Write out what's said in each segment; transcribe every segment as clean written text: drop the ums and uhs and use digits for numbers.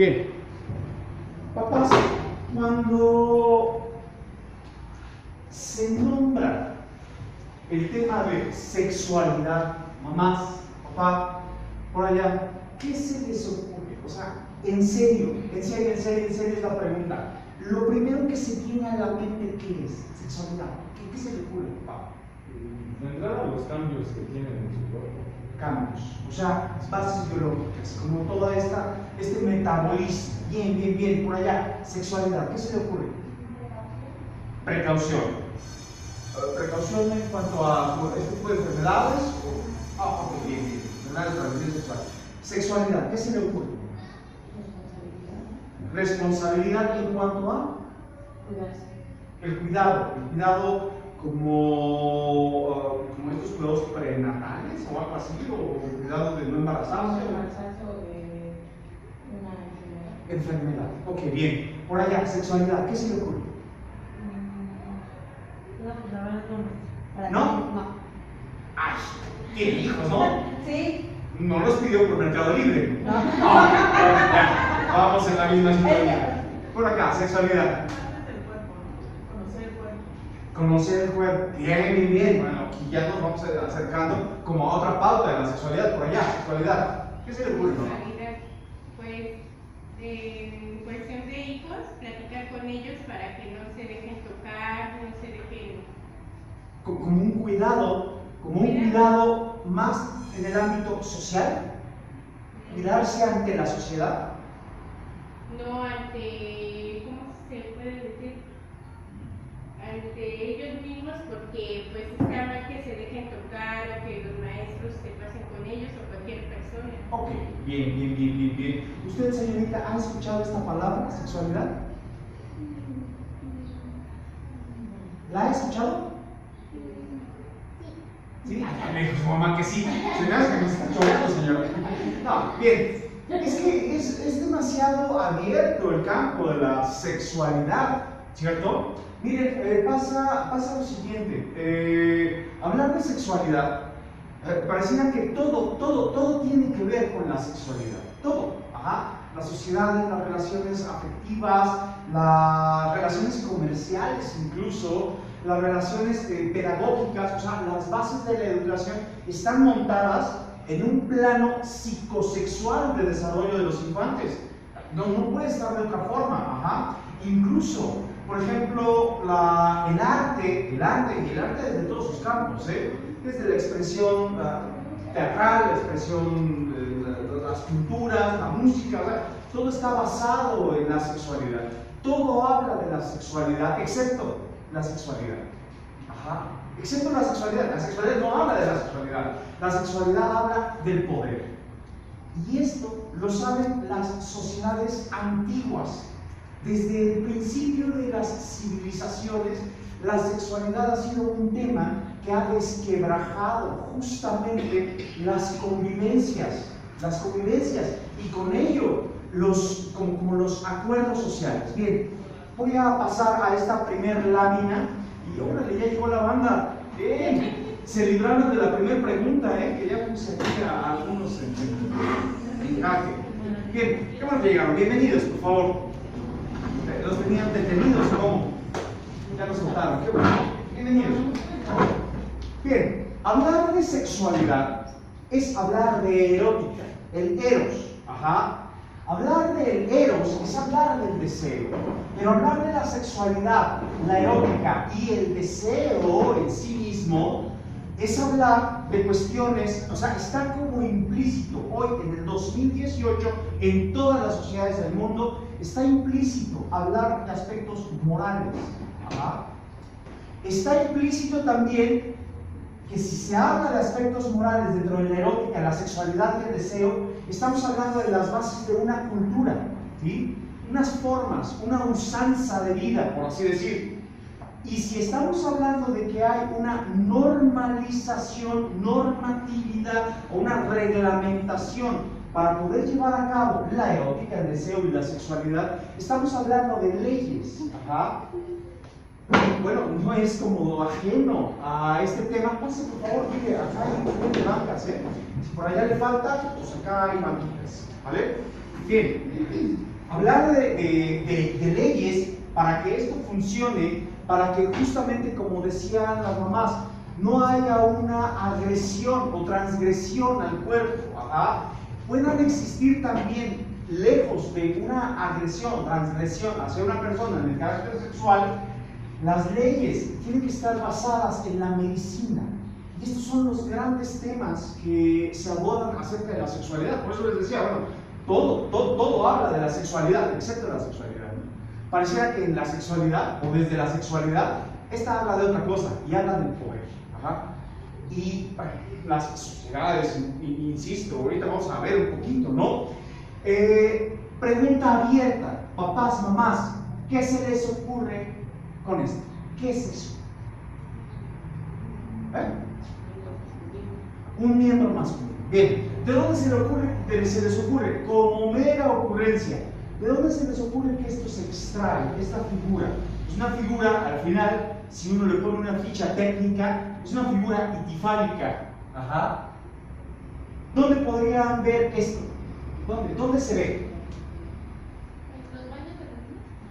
Bien, papás, cuando se nombra el tema de sexualidad, mamás, papá, por allá, ¿qué se les ocurre? O sea, en serio es la pregunta. Lo primero que se tiene a la mente, ¿qué es? Sexualidad. ¿Qué se le ocurre, papá? De entrada, los cambios que tienen en su cuerpo. Cambios, o sea, bases biológicas, como toda este metabolismo. Bien, por allá, sexualidad, ¿qué se le ocurre? Precaución. Precaución en cuanto a este tipo de enfermedades. Ok, bien, enfermedades de transmisión sexual. Sexualidad, ¿qué se le ocurre? Responsabilidad en cuanto a el cuidado como estos cuidados prenatales o algo así, o cuidado de no embarazarse. Enfermedad. Ok, bien. Por allá, sexualidad, ¿qué se le ocurre? ¿No? No. Ay, tiene hijos, ¿no? Sí. No los pidió por Mercado Libre. No. Ya, vamos en la misma situación. Por acá, sexualidad. Conocer el cuerpo. Bien. Bueno, aquí ya nos vamos acercando como a otra pauta de la sexualidad. Por allá, sexualidad. ¿Qué se le ocurre, no? Pues, en cuestión de hijos, platicar con ellos para que no se dejen tocar, no se dejen... Como un cuidado más en el ámbito social, cuidarse ante la sociedad. No ante, ¿cómo se puede decir? Ante ellos mismos, porque pues está mal que se dejen tocar o que los maestros se pasen con ellos o cualquier persona. Ok, bien. ¿Usted, señorita, ha escuchado esta palabra, sexualidad? ¿La ha escuchado? ¿Sí? Ay, me dijo su mamá que sí. Se me hace que me está chocando, señora. No, bien. Es que es demasiado abierto el campo de la sexualidad, ¿cierto? Miren, pasa lo siguiente. Hablar de sexualidad, pareciera que todo tiene que ver con la sexualidad. Todo. Ajá. La sociedad, las relaciones afectivas, las relaciones comerciales incluso, las relaciones pedagógicas, o sea, las bases de la educación están montadas en un plano psicosexual de desarrollo de los infantes. No puede estar de otra forma. Ajá. Incluso, por ejemplo, el arte desde todos sus campos, desde la expresión teatral, la expresión de las pinturas, la música, todo está basado en la sexualidad. Todo habla de la sexualidad, excepto la sexualidad. Ajá. Excepto la sexualidad. La sexualidad no habla de la sexualidad. La sexualidad habla del poder. Y esto lo saben las sociedades antiguas. Desde el principio de las civilizaciones, la sexualidad ha sido un tema que ha desquebrajado justamente las convivencias y con ello los acuerdos sociales. Bien, voy a pasar a esta primer lámina y órale, ya llegó la banda. Bien, se libraron de la primera pregunta, que ya puse aquí a algunos en jaque. Bien, qué bueno que llegaron. Bienvenidos, por favor. Los tenían detenidos, ¿cómo? Ya nos contaron, qué bueno. Bienvenidos. Bien, hablar de sexualidad es hablar de erótica, el eros. Ajá. Hablar del eros es hablar del deseo, pero hablar de la sexualidad, la erótica y el deseo en sí mismo es hablar de cuestiones, o sea, está como implícito hoy en el 2018 en todas las sociedades del mundo, está implícito hablar de aspectos morales. Ajá. Está implícito también que si se habla de aspectos morales dentro de la erótica, la sexualidad y el deseo, estamos hablando de las bases de una cultura, ¿sí? Unas formas, una usanza de vida, por así decir. Y si estamos hablando de que hay una normalización, normatividad o una reglamentación para poder llevar a cabo la erótica, el deseo y la sexualidad, estamos hablando de leyes. Ajá. Bueno, no es como ajeno a este tema. Pase, por favor, mire, acá hay un montón de bancas, Si por allá le falta, pues acá hay banquitas, ¿vale? Bien, hablar de leyes para que esto funcione, para que justamente, como decían las mamás, no haya una agresión o transgresión al cuerpo. Puedan existir también, lejos de una agresión, transgresión hacia una persona en el carácter sexual, las leyes tienen que estar basadas en la medicina. Y estos son los grandes temas que se abordan acerca de la sexualidad. Por eso les decía, bueno, todo habla de la sexualidad, excepto de la sexualidad, ¿no? Pareciera que en la sexualidad, o desde la sexualidad, esta habla de otra cosa, y habla del poder. Y las sociedades, insisto, ahorita vamos a ver un poquito, ¿no? Pregunta abierta, papás, mamás, ¿qué se les ocurre con esto? ¿Qué es eso? Un miembro masculino. Bien, ¿de dónde se les ocurre? Como mera ocurrencia. ¿De dónde se les ocurre que esto se extrae, esta figura? Es una figura, al final, si uno le pone una ficha técnica, es una figura itifálica. ¿Dónde podrían ver esto? ¿Dónde se ve?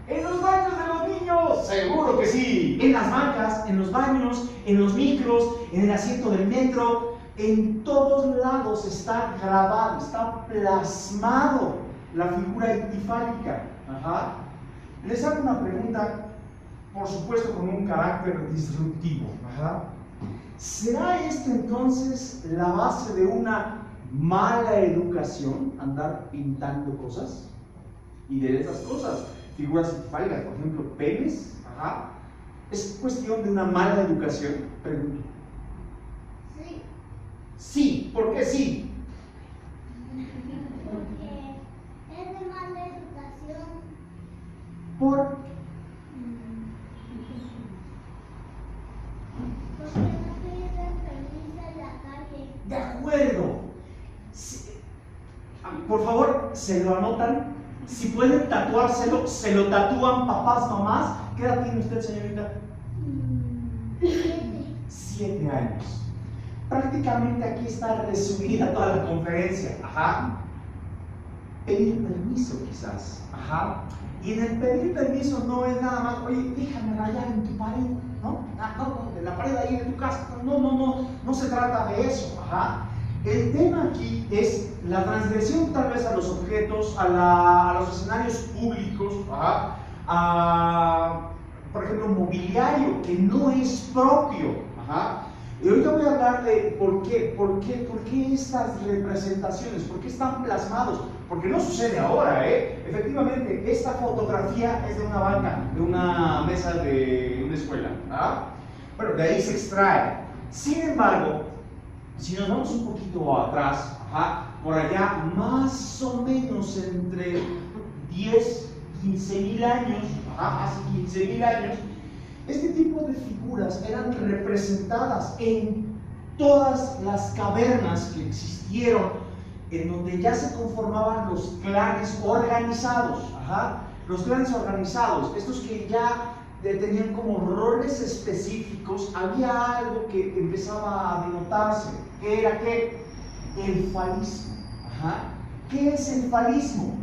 En los baños de los niños, seguro que sí. En las bancas, en los baños, en los micros, en el asiento del metro, en todos lados está grabado, está plasmado la figura itifálica. Les hago una pregunta, por supuesto con un carácter disruptivo. ¿Será esto entonces la base de una mala educación, andar pintando cosas? Y de esas cosas, figuras itifálicas, por ejemplo, penes, ¿es cuestión de una mala educación? Pregunto. Sí. Sí, ¿por qué sí? Porque es de mala educación. Por Porque no piden permiso en la calle. de acuerdo. Sí. Por favor, se lo anotan. Si pueden tatuárselo, se lo tatúan papás, mamás. ¿Qué edad tiene usted, señorita? 7 años. Prácticamente aquí está resumida toda la conferencia. Pedir permiso, quizás. Y en el pedir permiso no es nada más, oye, déjame rayar en tu pared, ¿no? No, en la pared ahí de tu casa. No se trata de eso. El tema aquí es la transgresión tal vez a los objetos, a los escenarios públicos, por ejemplo, mobiliario que no es propio. Y ahorita voy a hablar de por qué estas representaciones, por qué están plasmados, porque no sucede ahora, Efectivamente, esta fotografía es de una banca, de una mesa de una escuela, Bueno, de ahí se extrae. Sin embargo, si nos vamos un poquito atrás, por allá, más o menos entre 10, 15.000 años, hace 15.000 años, este tipo de figuras eran representadas en todas las cavernas que existieron, en donde ya se conformaban los clanes organizados. Los clanes organizados, estos que ya tenían como roles específicos, había algo que empezaba a denotarse, que era ¿qué? El falismo. ¿Qué es el falismo?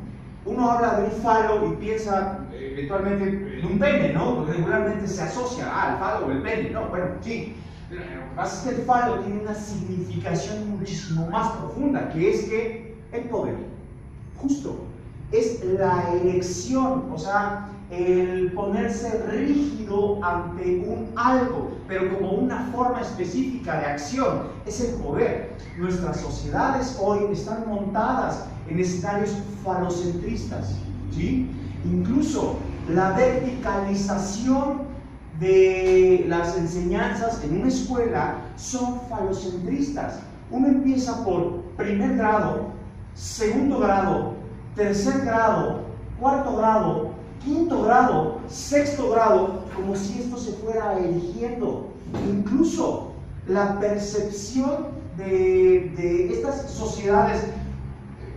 Uno habla de un falo y piensa eventualmente en un pene, ¿no? Regularmente se asocia al falo o el pene, ¿no? Bueno, sí. Lo que pasa es que el falo tiene una significación muchísimo más profunda, que es que el poder, justo, es la elección, o sea, el ponerse rígido ante un algo, pero como una forma específica de acción, es el poder. Nuestras sociedades hoy están montadas en escenarios falocentristas, ¿sí? Incluso la verticalización de las enseñanzas en una escuela son falocentristas. Uno empieza por primer grado, segundo grado, tercer grado, cuarto grado, quinto grado, sexto grado, como si esto se fuera eligiendo. Incluso la percepción de estas sociedades,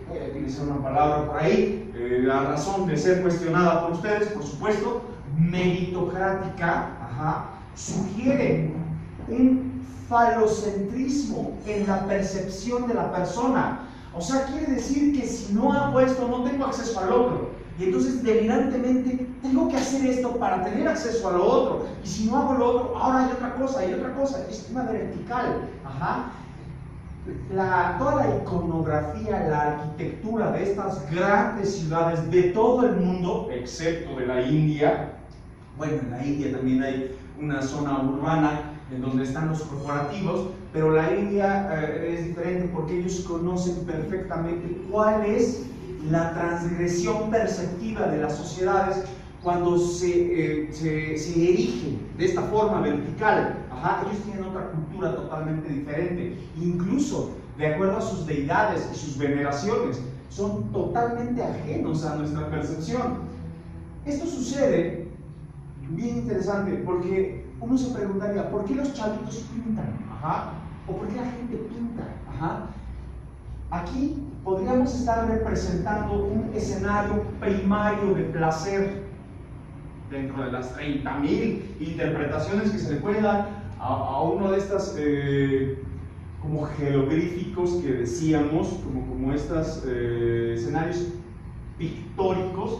voy a utilizar una palabra por ahí, la razón de ser cuestionada por ustedes, por supuesto, meritocrática, sugiere un falocentrismo en la percepción de la persona. O sea, quiere decir que si no hago esto, no tengo acceso al otro. Y entonces, deliberantemente, tengo que hacer esto para tener acceso a lo otro. Y si no hago lo otro, ahora hay otra cosa, hay otra cosa. Es una vertical. Ajá. Toda la iconografía, la arquitectura de estas grandes ciudades de todo el mundo, excepto de la India. Bueno, en la India también hay una zona urbana en donde están los corporativos, pero la India es diferente porque ellos conocen perfectamente cuál es la transgresión perceptiva de las sociedades cuando se erigen de esta forma vertical. Ajá, ellos tienen otra cultura totalmente diferente, incluso de acuerdo a sus deidades y sus veneraciones, son totalmente ajenos a nuestra percepción. Esto sucede, bien interesante, porque uno se preguntaría, ¿por qué los chavitos pintan? Ajá, ¿o por qué la gente pinta? Ajá. Aquí podríamos estar representando un escenario primario de placer dentro de las 30,000 interpretaciones que se le puede dar a uno de estas como jeroglíficos que decíamos, como estos escenarios pictóricos.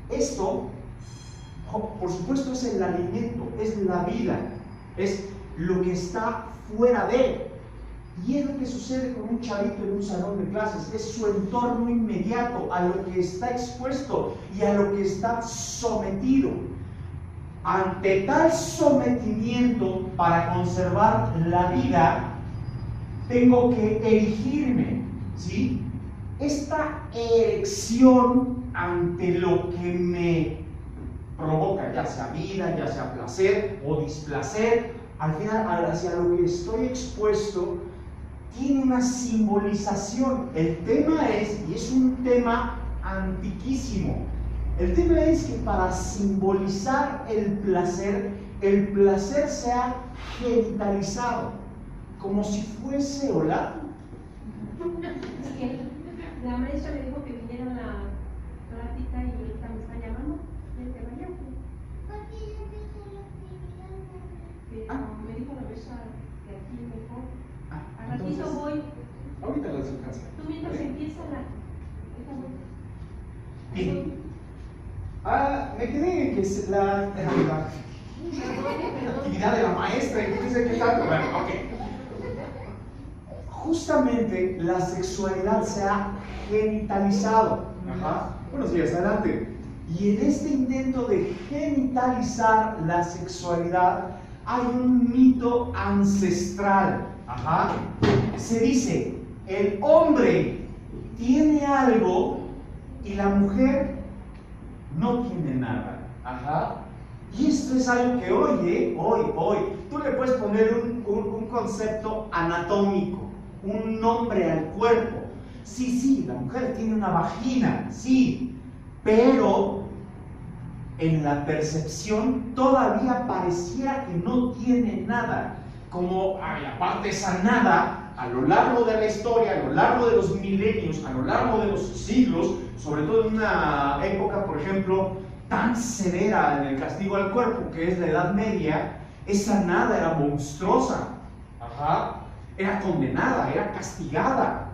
Esto, por supuesto, es el alimento, es la vida, es lo que está fuera de. Y es lo que sucede con un chavito en un salón de clases, es su entorno inmediato, a lo que está expuesto y a lo que está sometido. Ante tal sometimiento, para conservar la vida, tengo que erigirme, ¿sí? Esta erección ante lo que me provoca, ya sea vida, ya sea placer o displacer, al final, hacia lo que estoy expuesto, tiene una simbolización. El tema es, y es un tema antiquísimo, el tema es que para simbolizar el placer se ha genitalizado, como si fuese hola. Es que la maestra me dijo que viniera a la plática y ahorita me está llamando. ¿Ya te vaya? Me dijo la maestra que aquí mejor. A ratito Entonces, voy. ahorita las alcanza. Tú mientras empieza la. Bien. Me quedé en que es la actividad de la maestra y qué sé qué tanto. Bueno, ok. Justamente la sexualidad se ha genitalizado. Ajá. Buenos días, adelante. Y en este intento de genitalizar la sexualidad hay un mito ancestral. Ajá. Se dice, el hombre tiene algo y la mujer no tiene nada. Ajá. Y esto es algo que hoy, tú le puedes poner un concepto anatómico, un nombre al cuerpo. Sí, la mujer tiene una vagina, sí, pero en la percepción todavía pareciera que no tiene nada. Como aparte esa nada, a lo largo de la historia, a lo largo de los milenios, a lo largo de los siglos, sobre todo en una época, por ejemplo, tan severa en el castigo al cuerpo, que es la Edad Media, esa nada era monstruosa. Ajá. Era condenada, era castigada.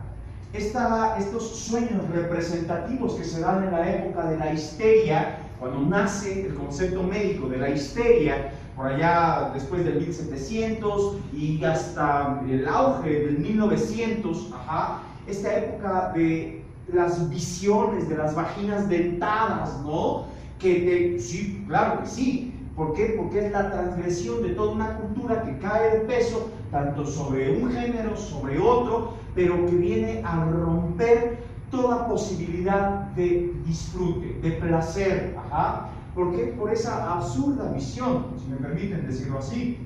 Estos sueños representativos que se dan en la época de la histeria, cuando nace el concepto médico de la histeria, por allá después del 1700 y hasta el auge del 1900, ajá, esta época de las visiones de las vaginas dentadas, ¿no? Sí, claro que sí. ¿Por qué? Porque es la transgresión de toda una cultura que cae de peso, tanto sobre un género, sobre otro, pero que viene a romper toda posibilidad de disfrute, de placer. Ajá. ¿Por qué? Por esa absurda visión, si me permiten decirlo así.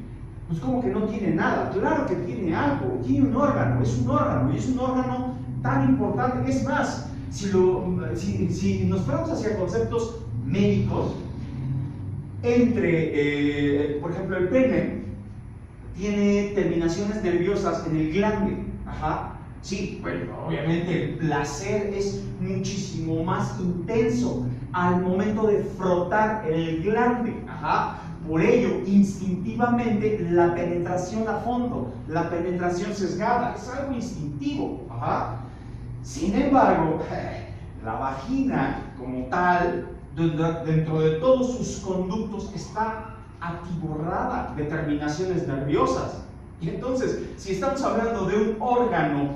Pues como que no tiene nada. Claro que tiene algo, tiene un órgano, y es un órgano tan importante. Es más, si nos fuéramos hacia conceptos médicos, por ejemplo, el pene tiene terminaciones nerviosas en el glande. Ajá. Sí, bueno, obviamente el placer es muchísimo más intenso al momento de frotar el glande. Ajá. Por ello, instintivamente, la penetración a fondo, la penetración sesgada, es algo instintivo. Ajá. Sin embargo, la vagina como tal, dentro de todos sus conductos, está atiborrada de terminaciones nerviosas. Y entonces, si estamos hablando de un órgano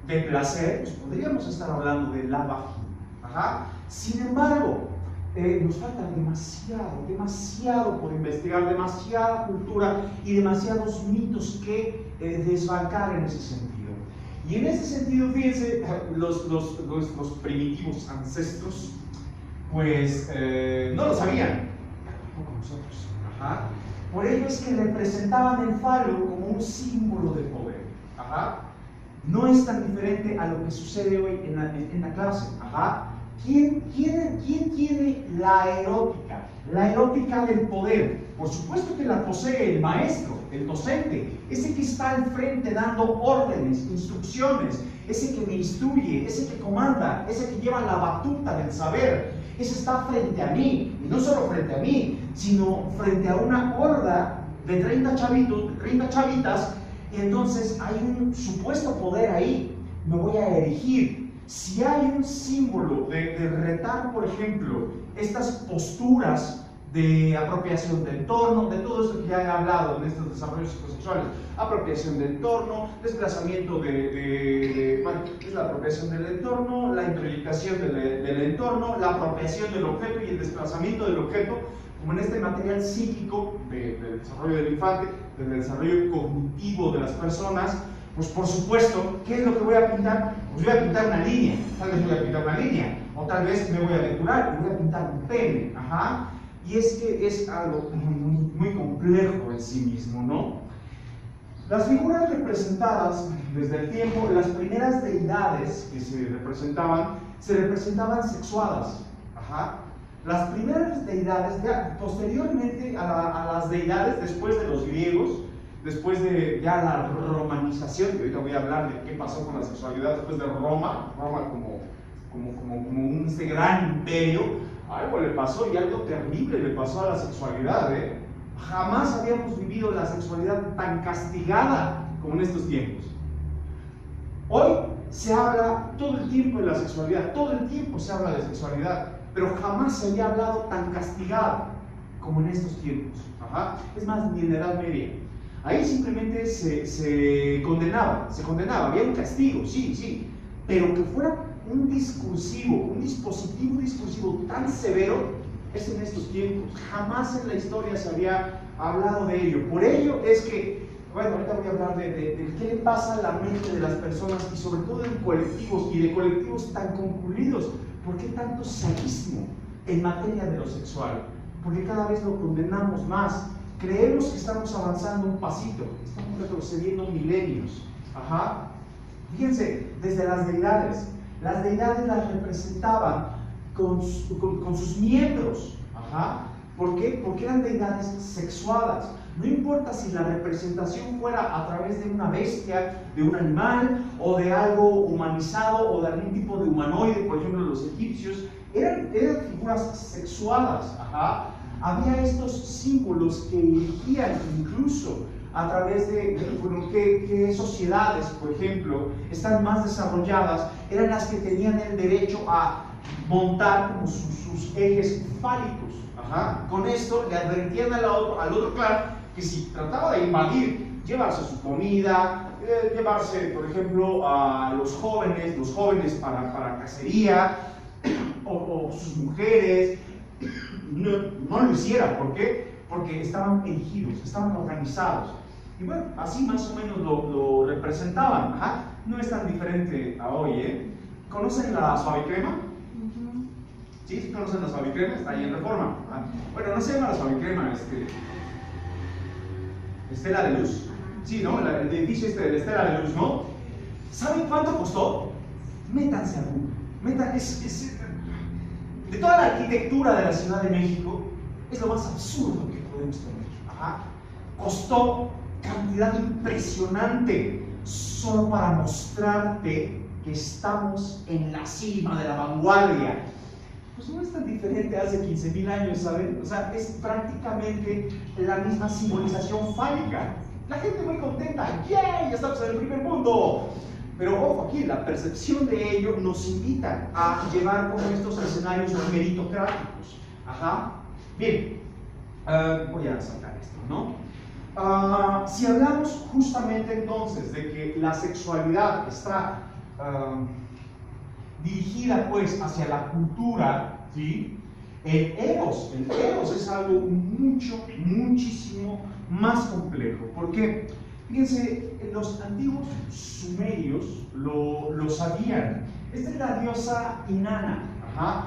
de placer, pues podríamos estar hablando de la vagina. Ajá. Sin embargo, nos falta demasiado por investigar, demasiada cultura y demasiados mitos que desbancar en ese sentido. Y en ese sentido, fíjense, nuestros primitivos ancestros, pues no lo sabían, tampoco nosotros. Ajá. Por ello es que representaban el falo como un símbolo de poder. Ajá. No es tan diferente a lo que sucede hoy en la clase. Ajá. ¿Quién tiene la erótica? La erótica del poder. Por supuesto que la posee el maestro, el docente, ese que está al frente dando órdenes, instrucciones, ese que me instruye, ese que comanda, ese que lleva la batuta del saber. Ese está frente a mí, y no solo frente a mí, sino frente a una horda de 30 chavitos, de 30 chavitas, y entonces hay un supuesto poder ahí. Me voy a erigir. Si hay un símbolo de retar, por ejemplo, estas posturas de apropiación del entorno, de todo esto que ya he hablado en estos desarrollos psicosexuales, apropiación del entorno, desplazamiento bueno, es la apropiación del entorno, la introyectación del entorno, la apropiación del objeto y el desplazamiento del objeto, como en este material psíquico del desarrollo del infante, del desarrollo cognitivo de las personas. Pues por supuesto, ¿qué es lo que voy a pintar? Pues voy a pintar una línea, tal vez voy a pintar una línea, o tal vez me voy a aventurar y voy a pintar un pene, ajá. Y es que es algo muy complejo en sí mismo, ¿no? Las figuras representadas desde el tiempo, las primeras deidades que se representaban sexuadas, ajá. Las primeras deidades, ya posteriormente a las deidades después de los griegos, después de ya la romanización, y ahorita voy a hablar de qué pasó con la sexualidad después de Roma como un gran imperio, algo le pasó y algo terrible le pasó a la sexualidad, ¿eh? Jamás habíamos vivido la sexualidad tan castigada como en estos tiempos. Hoy se habla todo el tiempo de la sexualidad, todo el tiempo se habla de sexualidad, pero jamás se había hablado tan castigada como en estos tiempos. Ajá. Es más, ni en la Edad Media. Ahí simplemente se condenaba, había un castigo, sí, pero que fuera un dispositivo discursivo tan severo, es en estos tiempos. Jamás en la historia se había hablado de ello. Por ello es que, bueno, ahorita voy a hablar de qué le pasa a la mente de las personas y sobre todo en colectivos y de colectivos tan concurridos. ¿Por qué tanto sadismo en materia de lo sexual? Porque cada vez lo condenamos más. Creemos que estamos avanzando un pasito, estamos retrocediendo milenios. Ajá. Fíjense, desde las deidades las representaban con sus miembros. Ajá. ¿Por qué? Porque eran deidades sexuadas. No importa si la representación fuera a través de una bestia, de un animal, o de algo humanizado, o de algún tipo de humanoide, por ejemplo los egipcios, eran figuras sexuadas. Ajá. Había estos símbolos que dirigían incluso a través de qué sociedades, por ejemplo, están más desarrolladas, eran las que tenían el derecho a montar como sus ejes fálicos. Ajá. Con esto le advertían al otro clan que si trataba de invadir, llevarse su comida, llevarse, por ejemplo, a los jóvenes para cacería, o sus mujeres, no lo hiciera. ¿Por qué? Porque estaban erigidos, estaban organizados. Y bueno, así más o menos lo representaban. Ajá. No es tan diferente a hoy, ¿eh? ¿Conocen la suavicrema? ¿Sí? ¿Conocen la suavicrema? Está ahí en Reforma. Bueno, no se llama la suavicrema, Estela de Luz. Sí, ¿no? El edificio de la Estela de Luz, ¿no? ¿Saben cuánto costó? Métanse a Google. De toda la arquitectura de la Ciudad de México, es lo más absurdo que podemos tener. Ajá. Costó cantidad impresionante solo para mostrarte que estamos en la cima de la vanguardia. Pues no es tan diferente hace 15,000 años, ¿saben? O sea, es prácticamente la misma simbolización fálica. La gente muy contenta, ¡yay! ¡Ya estamos en el primer mundo! Pero ojo aquí, la percepción de ello nos invita a llevar como estos escenarios meritocráticos. Ajá. Bien, voy a sacar esto, ¿no? Si hablamos justamente entonces de que la sexualidad está dirigida pues hacia la cultura, ¿sí? El eros es algo muchísimo más complejo. ¿Por qué? Fíjense, los antiguos sumerios lo sabían. Esta es la diosa Inanna. Ajá.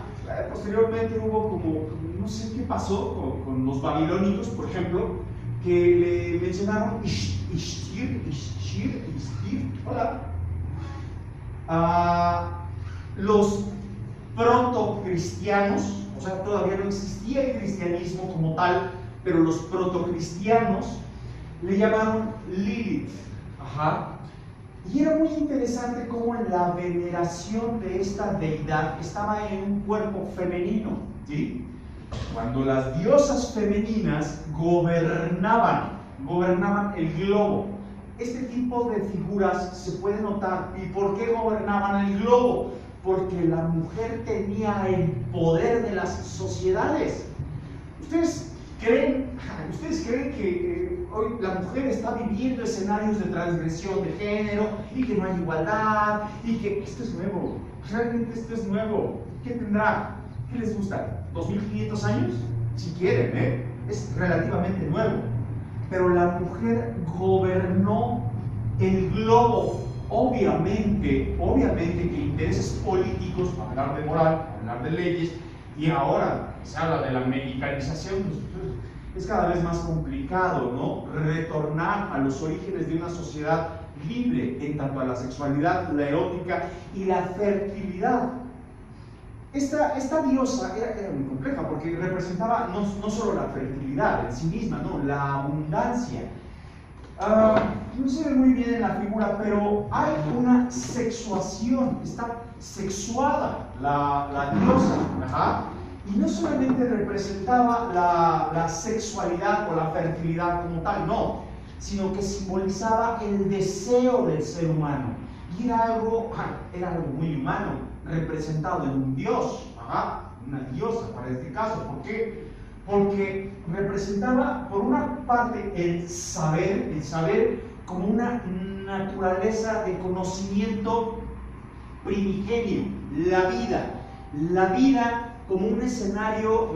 Posteriormente hubo como, no sé qué pasó con los babilónicos, por ejemplo, que le mencionaron Ishtir, hola. Los protocristianos, o sea, todavía no existía el cristianismo como tal, pero los protocristianos le llamaron Lilith. Ajá. Y era muy interesante cómo la veneración de esta deidad estaba en un cuerpo femenino, ¿sí? Cuando las diosas femeninas gobernaban el globo. Este tipo de figuras se puede notar. ¿Y por qué gobernaban el globo? Porque la mujer tenía el poder de las sociedades. ¿Ustedes creen que hoy la mujer está viviendo escenarios de transgresión de género y que no hay igualdad y que esto es nuevo? Realmente esto es nuevo. ¿Qué tendrá? ¿Qué les gusta? ¿2500 años? Si quieren, ¿eh? Es relativamente nuevo. Pero la mujer gobernó el globo. Obviamente que intereses políticos, hablar de moral, hablar de leyes, y ahora se habla de la medicalización, pues, es cada vez más complicado, ¿no? Retornar a los orígenes de una sociedad libre en tanto a la sexualidad, la erótica y la fertilidad. Esta diosa era muy compleja porque representaba no solo la fertilidad en sí misma, ¿no? La abundancia. No se ve muy bien en la figura, pero hay una sexuación, está sexuada la diosa. Ajá. Y no solamente representaba la sexualidad o la fertilidad como tal, no, sino que simbolizaba el deseo del ser humano. Y era algo muy humano, representado en un dios, una diosa para este caso. ¿Por qué? Porque representaba, por una parte, el saber como una naturaleza de conocimiento primigenio, la vida como un escenario.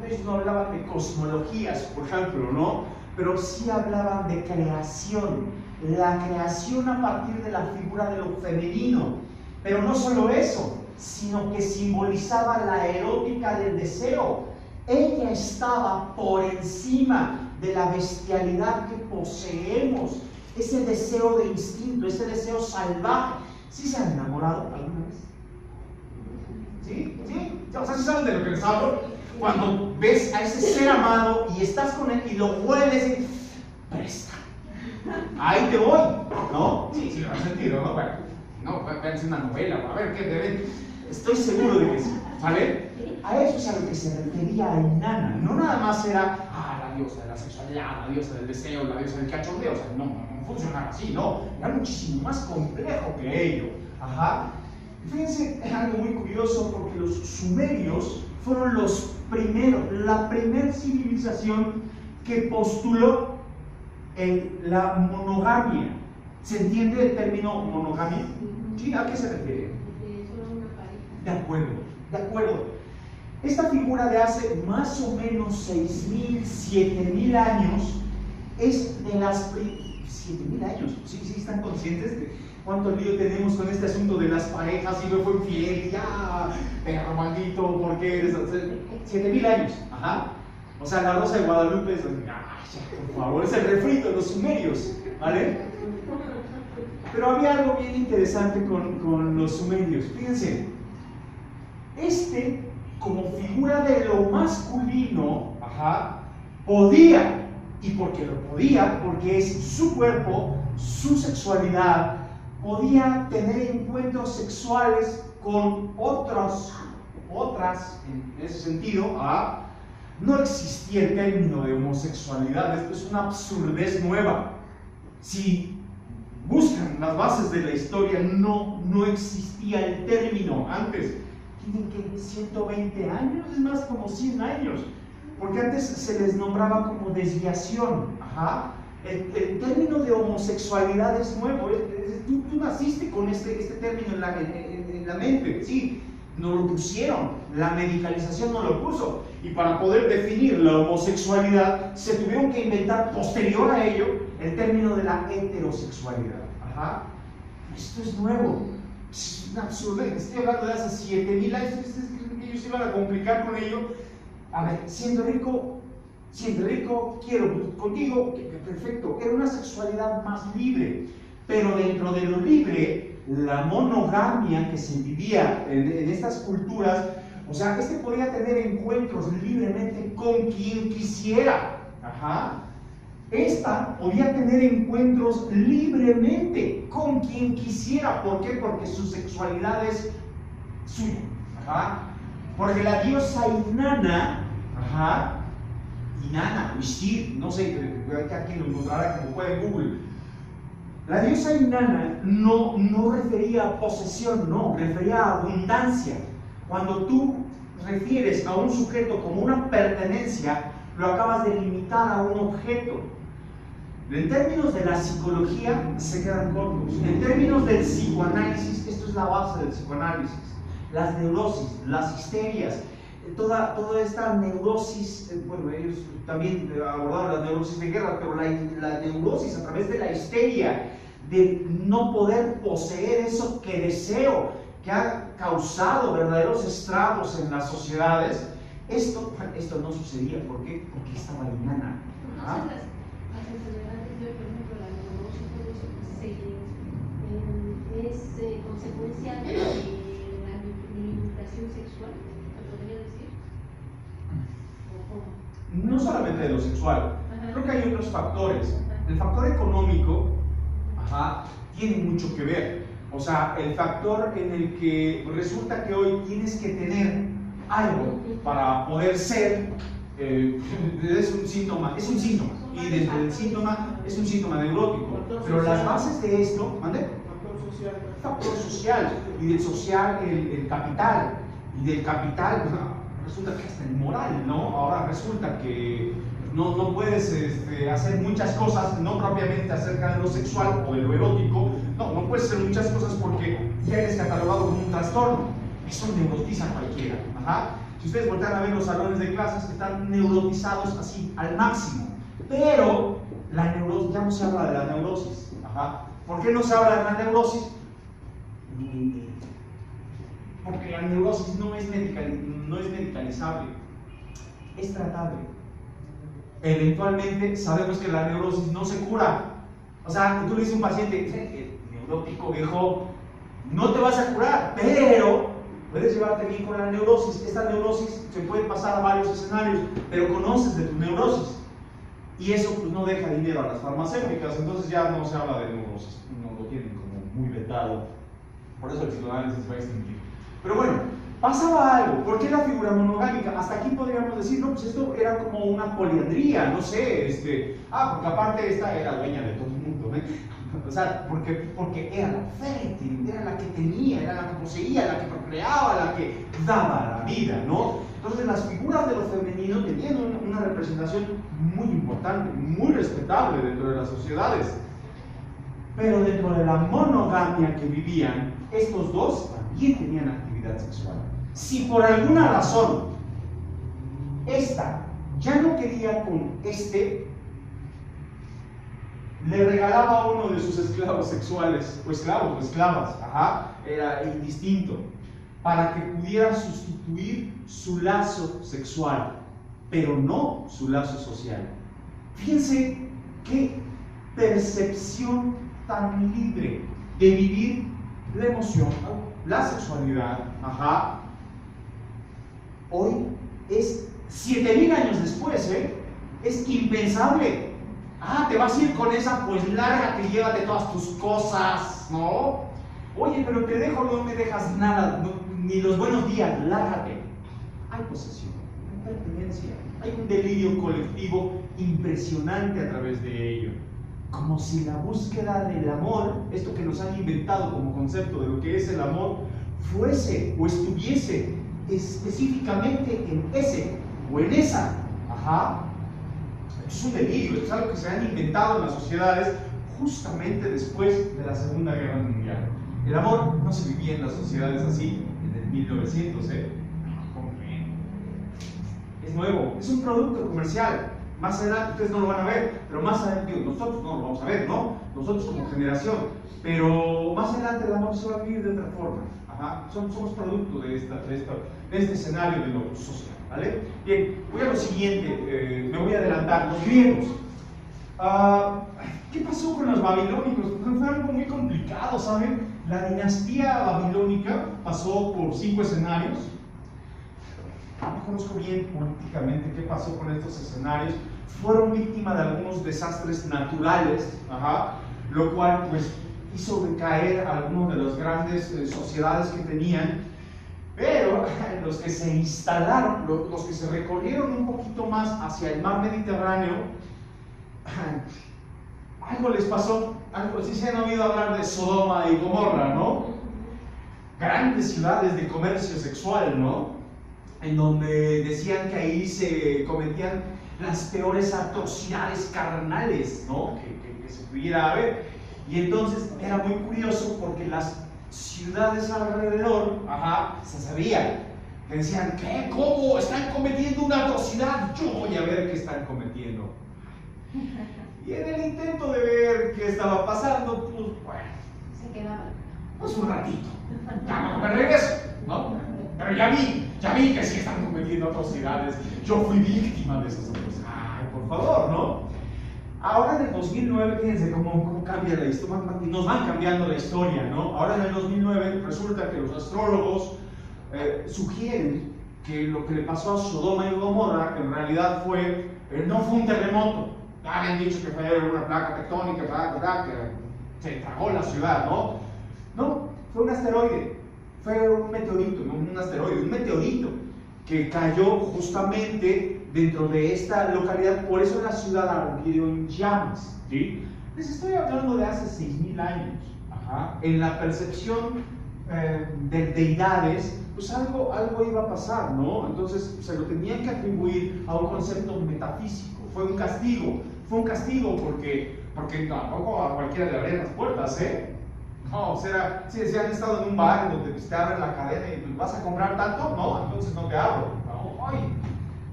Ellos no hablaban de cosmologías, por ejemplo, ¿no? Pero sí hablaban de creación, la creación a partir de la figura de lo femenino. Pero no solo eso, sino que simbolizaba la erótica del deseo. Ella estaba por encima de la bestialidad que poseemos, ese deseo de instinto, ese deseo salvaje. ¿Sí se han enamorado alguna vez? ¿Sí? O sea, ¿sí saben de lo que les hablo? Cuando ves a ese ser amado y estás con él y lo hueles y presta, ahí te voy, ¿no? Sí, lo has sentido, ¿no? Bueno, no, véanse una novela, a ver qué deben. Estoy seguro de que sí, ¿vale? A eso es a lo que se refería a Inanna. No nada más era la diosa de la sexualidad, la diosa del deseo, la diosa del cachondeo. O sea, no funcionaba así, no. Era muchísimo más complejo que ello. Ajá. Fíjense, es algo muy curioso porque los sumerios fueron los primeros, la primera civilización que postuló la monogamia. ¿Se entiende el término monogamia? ¿Sí? ¿A qué se refiere? Solo una pareja. De acuerdo. Esta figura de hace más o menos 6.000, 7.000 años es de las... 7.000 años, ¿sí están conscientes de cuánto lío tenemos con este asunto de las parejas y no fue infiel y ya, perro maldito, ¿por qué eres? 7.000 años, ajá. O sea, la Rosa de Guadalupe es... por favor, es el refrito de los sumerios, ¿vale? Pero había algo bien interesante con los sumerios. Fíjense, como figura de lo masculino, podía, y porque lo podía, porque es su cuerpo, su sexualidad, podía tener encuentros sexuales con otras, en ese sentido, no existía el término de homosexualidad. Esto es una absurdez nueva. Si buscan en las bases de la historia no existía el término antes. Tienen que 120 años, es más como 100 años, porque antes se les nombraba como desviación. Ajá. El término de homosexualidad es nuevo. Tú naciste con este término en la mente, sí, no lo pusieron, la medicalización no lo puso, y para poder definir la homosexualidad se tuvieron que inventar posterior a ello el término de la heterosexualidad. Ajá. Esto es nuevo, es un absurdo. Estoy hablando de hace 7000 años. Ellos iban a complicar con ello. A ver, siendo rico, quiero contigo, perfecto. Era una sexualidad más libre, pero dentro de lo libre, la monogamia que se vivía en estas culturas, o sea, podía tener encuentros libremente con quien quisiera. Ajá. Esta podía tener encuentros libremente con quien quisiera. ¿Por qué? Porque su sexualidad es suya. Ajá. Porque la diosa Inanna, ajá, Inanna, Ishtar, no sé, aquí lo encontrará como puede en Google. La diosa Inanna no refería a posesión, no, refería a abundancia. Cuando tú refieres a un sujeto como una pertenencia, lo acabas de limitar a un objeto. En términos de la psicología se quedan cortos. En términos del psicoanálisis, esto es la base del psicoanálisis. Las neurosis, las histerias, toda esta neurosis, bueno, ellos también abordaron la neurosis de guerra, pero la neurosis a través de la histeria, de no poder poseer eso que deseo, que ha causado verdaderos estragos en las sociedades. Esto no sucedía. ¿Por qué? Porque estaba Inanna. ¿Ah? Las enfermedades de, por ejemplo, la neurosis, todo eso, es consecuencia de la limitación sexual, ¿se podría decir? ¿O cómo? No solamente de lo sexual, Ajá. creo que hay otros factores. El factor económico, ajá, tiene mucho que ver. O sea, el factor en el que resulta que hoy tienes que tener algo para poder ser, es un síntoma, y desde el síntoma es un síntoma neurótico. Pero las bases de esto, ¿mande? Factor social, y del social el capital, y del capital resulta que hasta el moral, ¿no? Ahora resulta que no puedes hacer muchas cosas, no propiamente acerca de lo sexual o de lo erótico, no puedes hacer muchas cosas porque ya eres catalogado como un trastorno. Eso neurotiza a cualquiera. Ajá. Si ustedes voltean a ver los salones de clases, están neurotizados así, al máximo. Pero la neurosis, ya no se habla de la neurosis. Ajá. ¿Por qué no se habla de la neurosis? Porque la neurosis no es medicalizable, es tratable. Eventualmente sabemos que la neurosis no se cura. O sea, tú le dices a un paciente, neurótico viejo, no te vas a curar, pero puedes llevarte bien con la neurosis. Esta neurosis se puede pasar a varios escenarios, pero conoces de tu neurosis. Y eso pues no deja dinero a las farmacéuticas, entonces ya no se habla de neurosis, no lo tienen como muy vetado. Por eso el psicoanálisis va a extinguir. Pero bueno, pasaba algo. ¿Por qué la figura monogámica? Hasta aquí podríamos decir, no, pues esto era como una poliandría, no sé, porque aparte esta era dueña de todo el mundo, ¿eh? O sea, porque era la fértil, era la que tenía, era la que poseía, la que procreaba, la que daba la vida, ¿no? Entonces las figuras de lo femenino tenían una representación muy importante, muy respetable dentro de las sociedades. Pero dentro de la monogamia que vivían, estos dos también tenían actividad sexual. Si por alguna razón esta ya no quería con le regalaba a uno de sus esclavos sexuales, o esclavos, o esclavas, era indistinto, para que pudiera sustituir su lazo sexual, pero no su lazo social. Fíjense qué percepción tan libre de vivir la emoción, la sexualidad, hoy es 7000 años después, es impensable. ¿Te vas a ir con esa? Pues lárgate y llévate todas tus cosas, ¿no? Oye, pero te dejo, no me dejas nada, ni los buenos días, lárgate. Hay posesión, hay pertenencia, hay un delirio colectivo impresionante a través de ello. como si la búsqueda del amor, esto que nos han inventado como concepto de lo que es el amor, fuese o estuviese específicamente en ese o en esa. Ajá. Esto es un delirio, esto es algo que se han inventado en las sociedades justamente después de la Segunda Guerra Mundial. El amor no se vivía en las sociedades así en el 1900, ¿Cómo creen? Es nuevo, es un producto comercial. Más adelante ustedes no lo van a ver, pero más adelante, digo, nosotros no lo vamos a ver, ¿no? Nosotros como generación, pero más adelante el amor se va a vivir de otra forma. Ajá. Somos producto de este escenario de lo social, ¿vale? Bien, voy a lo siguiente, me voy a adelantar, los griegos. ¿Qué pasó con los babilónicos? Fue algo muy complicado, ¿saben? La dinastía babilónica pasó por 5 escenarios. No conozco bien políticamente qué pasó con estos escenarios. Fueron víctimas de algunos desastres naturales, lo cual pues hizo decaer algunas de las grandes sociedades que tenían. Pero los que se instalaron, los que se recorrieron un poquito más hacia el mar Mediterráneo, algo les pasó. Algo, sí se han oído hablar de Sodoma y Gomorra, ¿no? Grandes ciudades de comercio sexual, ¿no? En donde decían que ahí se cometían las peores atrocidades carnales, ¿no? que se pudiera haber. Y entonces era muy curioso porque las ciudades alrededor, se sabía, que decían, ¿qué? ¿Cómo? ¿Están cometiendo una atrocidad? Yo voy a ver qué están cometiendo. Y en el intento de ver qué estaba pasando, pues bueno, Se quedaba. pues un ratito, ya me regreso, ¿no? Pero ya vi que sí están cometiendo atrocidades. Yo fui víctima de esas atrocidades. Ay, por favor, ¿no? Ahora en el 2009, fíjense cómo cambia la historia, nos van cambiando la historia, ¿no? Ahora en el 2009 resulta que los astrólogos sugieren que lo que le pasó a Sodoma y Gomorra en realidad no fue un terremoto. Habían dicho que fue una placa tectónica, que se tragó la ciudad, ¿no? No, fue un asteroide. Fue un meteorito, no un asteroide, un meteorito que cayó justamente dentro de esta localidad. Por eso la ciudad ardió en llamas, ¿sí? Les estoy hablando de hace 6.000 años. En la percepción de deidades, pues algo iba a pasar, ¿no? Entonces se lo tenían que atribuir a un concepto metafísico. Fue un castigo porque tampoco a cualquiera le abrían las puertas, No, o sea, si han estado en un bar donde te abren la cadena y pues, vas a comprar tanto, no, entonces no te abro. No, ay,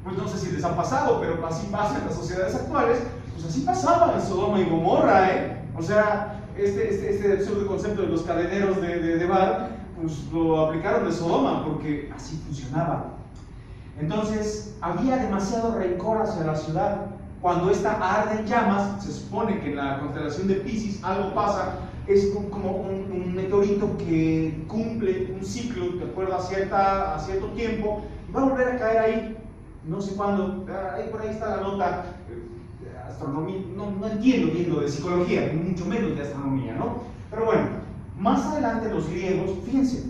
pues no sé si les ha pasado, pero así pasa en las sociedades actuales. Pues así pasaba en Sodoma y Gomorra, O sea, este absurdo concepto de los cadeneros de bar, pues lo aplicaron de Sodoma porque así funcionaba. Entonces, había demasiado rencor hacia la ciudad. Cuando esta arde en llamas, se supone que en la constelación de Piscis algo pasa. Es como un meteorito que cumple un ciclo de acuerdo a cierto tiempo y va a volver a caer ahí, no sé cuándo. Por ahí está la nota. Astronomía, no entiendo bien lo de psicología, mucho menos de astronomía, ¿no? Pero bueno, más adelante los griegos, fíjense,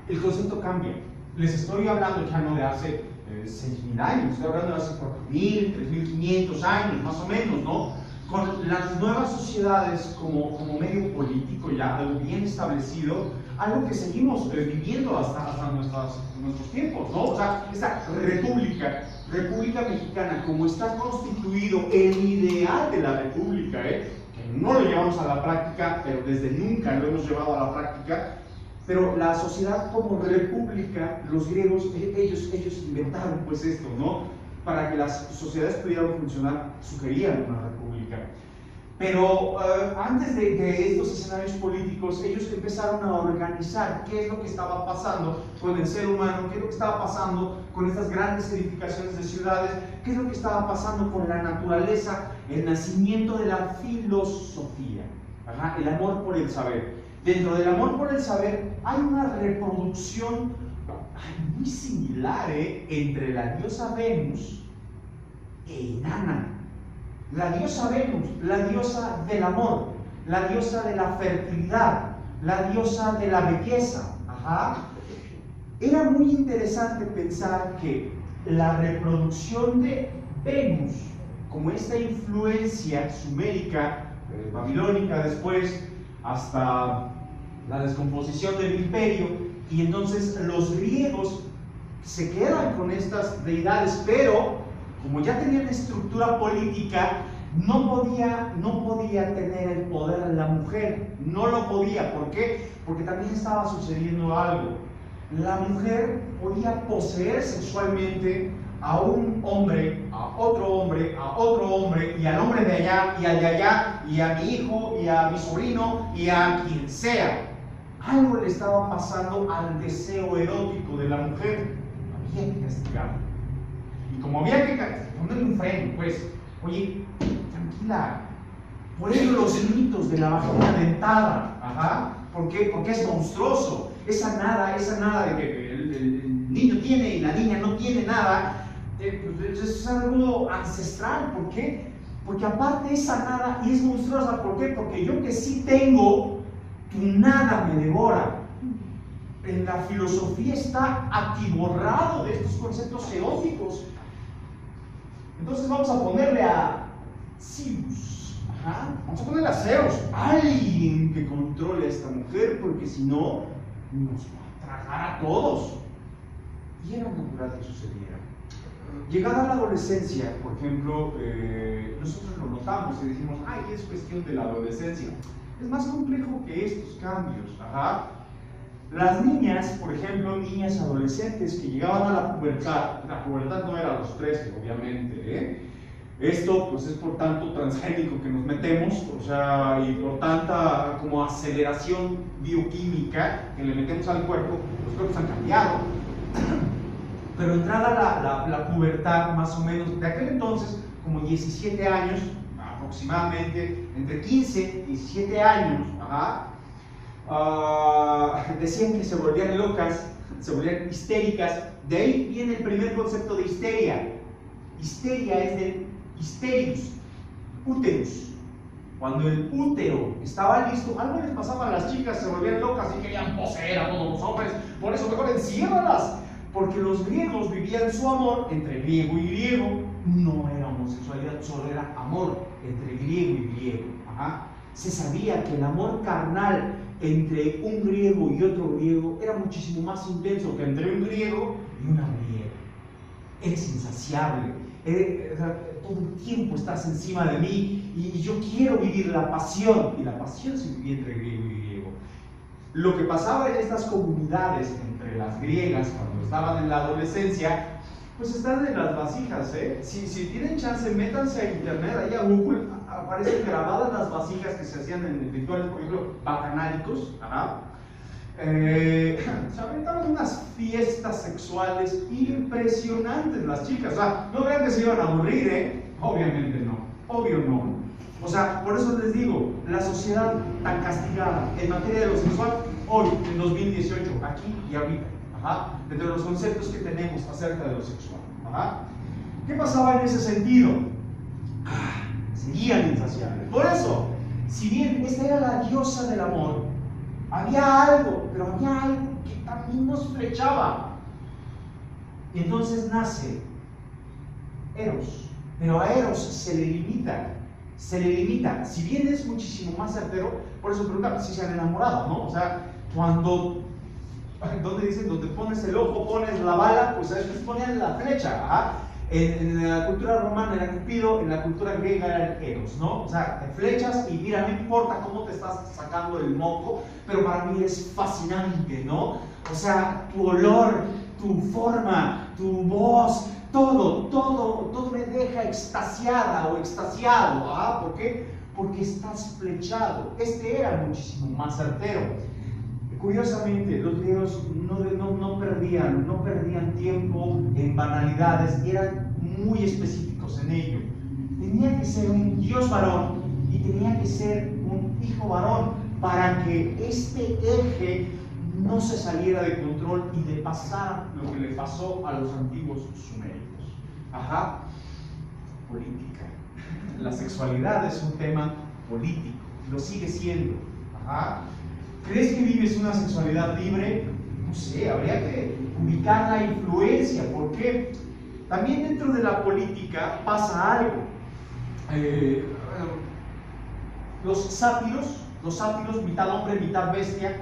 el concepto cambia. Les estoy hablando ya no de hace 6.000 años, estoy hablando de hace 4.000, 3.500 años, más o menos, ¿no? Con las nuevas sociedades como medio político ya, algo bien establecido, algo que seguimos viviendo hasta nuestros tiempos, ¿no? O sea, esta República Mexicana, como está constituido el ideal de la República, que no lo llevamos a la práctica, pero desde nunca lo hemos llevado a la práctica, pero la sociedad como república, los griegos, ellos inventaron pues esto, ¿no? Para que las sociedades pudieran funcionar, sugerían una república. Pero antes de estos escenarios políticos, ellos empezaron a organizar qué es lo que estaba pasando con el ser humano, qué es lo que estaba pasando con estas grandes edificaciones de ciudades, qué es lo que estaba pasando con la naturaleza, el nacimiento de la filosofía, el amor por el saber. Dentro del amor por el saber hay una reproducción muy similar entre la diosa Venus e Inanna. La diosa Venus, la diosa del amor, la diosa de la fertilidad, la diosa de la belleza. Era muy interesante pensar que la reproducción de Venus, como esta influencia sumérica babilónica después, hasta la descomposición del imperio, y entonces los griegos se quedan con estas deidades, pero como ya tenían estructura política, no podía tener el poder la mujer, no lo podía. ¿Por qué? Porque también estaba sucediendo algo. La mujer podía poseer sexualmente a un hombre, a otro hombre, a otro hombre, y al hombre de allá, y al de allá, y a mi hijo, y a mi sobrino, y a quien sea. Algo le estaba pasando al deseo erótico de la mujer. Había que castigarlo. Y como había que ponerle un freno, pues, oye, tranquila. Por ello los mitos de la vagina dentada. ¿Por qué? Porque es monstruoso. Esa nada de que el niño tiene y la niña no tiene nada, pues es algo ancestral. ¿Por qué? Porque aparte esa nada y es monstruosa. ¿Por qué? Porque yo que sí tengo, tu nada me devora. En la filosofía está atiborrado de estos conceptos eróticos. Entonces vamos a ponerle a Zeus, vamos a ponerle a Zeus, alguien que controle a esta mujer, porque si no, nos va a tragar a todos. Y era natural que sucediera. Llegada la adolescencia, por ejemplo, nosotros lo notamos y decimos, ay, es cuestión de la adolescencia. Es más complejo que estos cambios. Las niñas, por ejemplo, niñas adolescentes que llegaban a la pubertad no era a los 13, obviamente, Esto pues es por tanto transgénico que nos metemos, o sea, y por tanta como aceleración bioquímica que le metemos al cuerpo, los cuerpos han cambiado. Pero entrada la pubertad, más o menos, de aquel entonces, como 17 años, aproximadamente, entre 15 y 17 años, decían que se volvían locas, se volvían histéricas. De ahí viene el primer concepto de histeria. Histeria es del histerius, úterus. Cuando el útero estaba listo, algo les pasaba a las chicas, se volvían locas y querían poseer a todos los hombres. Por eso mejor enciérralas, porque los griegos vivían su amor entre griego y griego. No era homosexualidad, solo era amor entre griego y griego. Se sabía que el amor carnal entre un griego y otro griego era muchísimo más intenso que entre un griego y una griega. Eres insaciable, todo el tiempo estás encima de mí y yo quiero vivir la pasión, y la pasión se vivía entre griego y griego. Lo que pasaba en estas comunidades entre las griegas cuando estaban en la adolescencia, pues están en las vasijas, Si tienen chance, métanse a internet, ahí a Google, aparecen grabadas las vasijas que se hacían en rituales, por ejemplo, bacanálicos. Se aventaban unas fiestas sexuales impresionantes las chicas. No crean que se iban a aburrir, obviamente no, obvio no. O sea, por eso les digo, la sociedad tan castigada en materia de lo sexual, hoy, en 2018, aquí y ahorita, entre los conceptos que tenemos acerca de lo sexual. ¿Qué pasaba en ese sentido? Seguían insaciables. Por eso, si bien esta era la diosa del amor, había algo que también nos flechaba. Y entonces nace Eros, pero a Eros se le limita. Si bien es muchísimo más certero, por eso preguntan si se han enamorado, ¿no? O sea, donde dicen, donde pones el ojo, pones la bala, pues a veces ponen la flecha. En la cultura romana era Cupido, en la cultura griega era el Eros, ¿no? O sea, te flechas y mira, no importa cómo te estás sacando el moco, pero para mí es fascinante, ¿no? O sea, tu olor, tu forma, tu voz, todo me deja extasiada o extasiado. ¿Por qué? Porque estás flechado. Este era muchísimo más certero. Curiosamente, los griegos no perdían tiempo en banalidades y eran muy específicos en ello. Tenía que ser un dios varón y tenía que ser un hijo varón para que este eje no se saliera de control y le pasara lo que le pasó a los antiguos sumerios. Política. La sexualidad es un tema político, lo sigue siendo. ¿Crees que vives una sexualidad libre? No sé, habría que ubicar la influencia, porque también dentro de la política pasa algo. Los sátiros, mitad hombre, mitad bestia,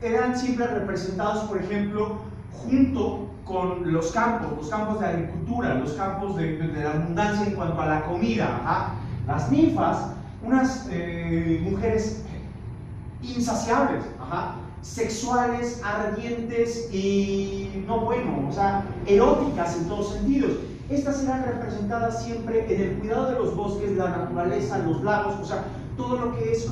eran siempre representados, por ejemplo, junto con los campos de agricultura, los campos de la abundancia en cuanto a la comida. Ajá. Las ninfas, unas mujeres insaciables, ajá, sexuales, ardientes y no bueno, o sea, eróticas en todos sentidos. Estas eran representadas siempre en el cuidado de los bosques, la naturaleza, los lagos, o sea, todo lo que es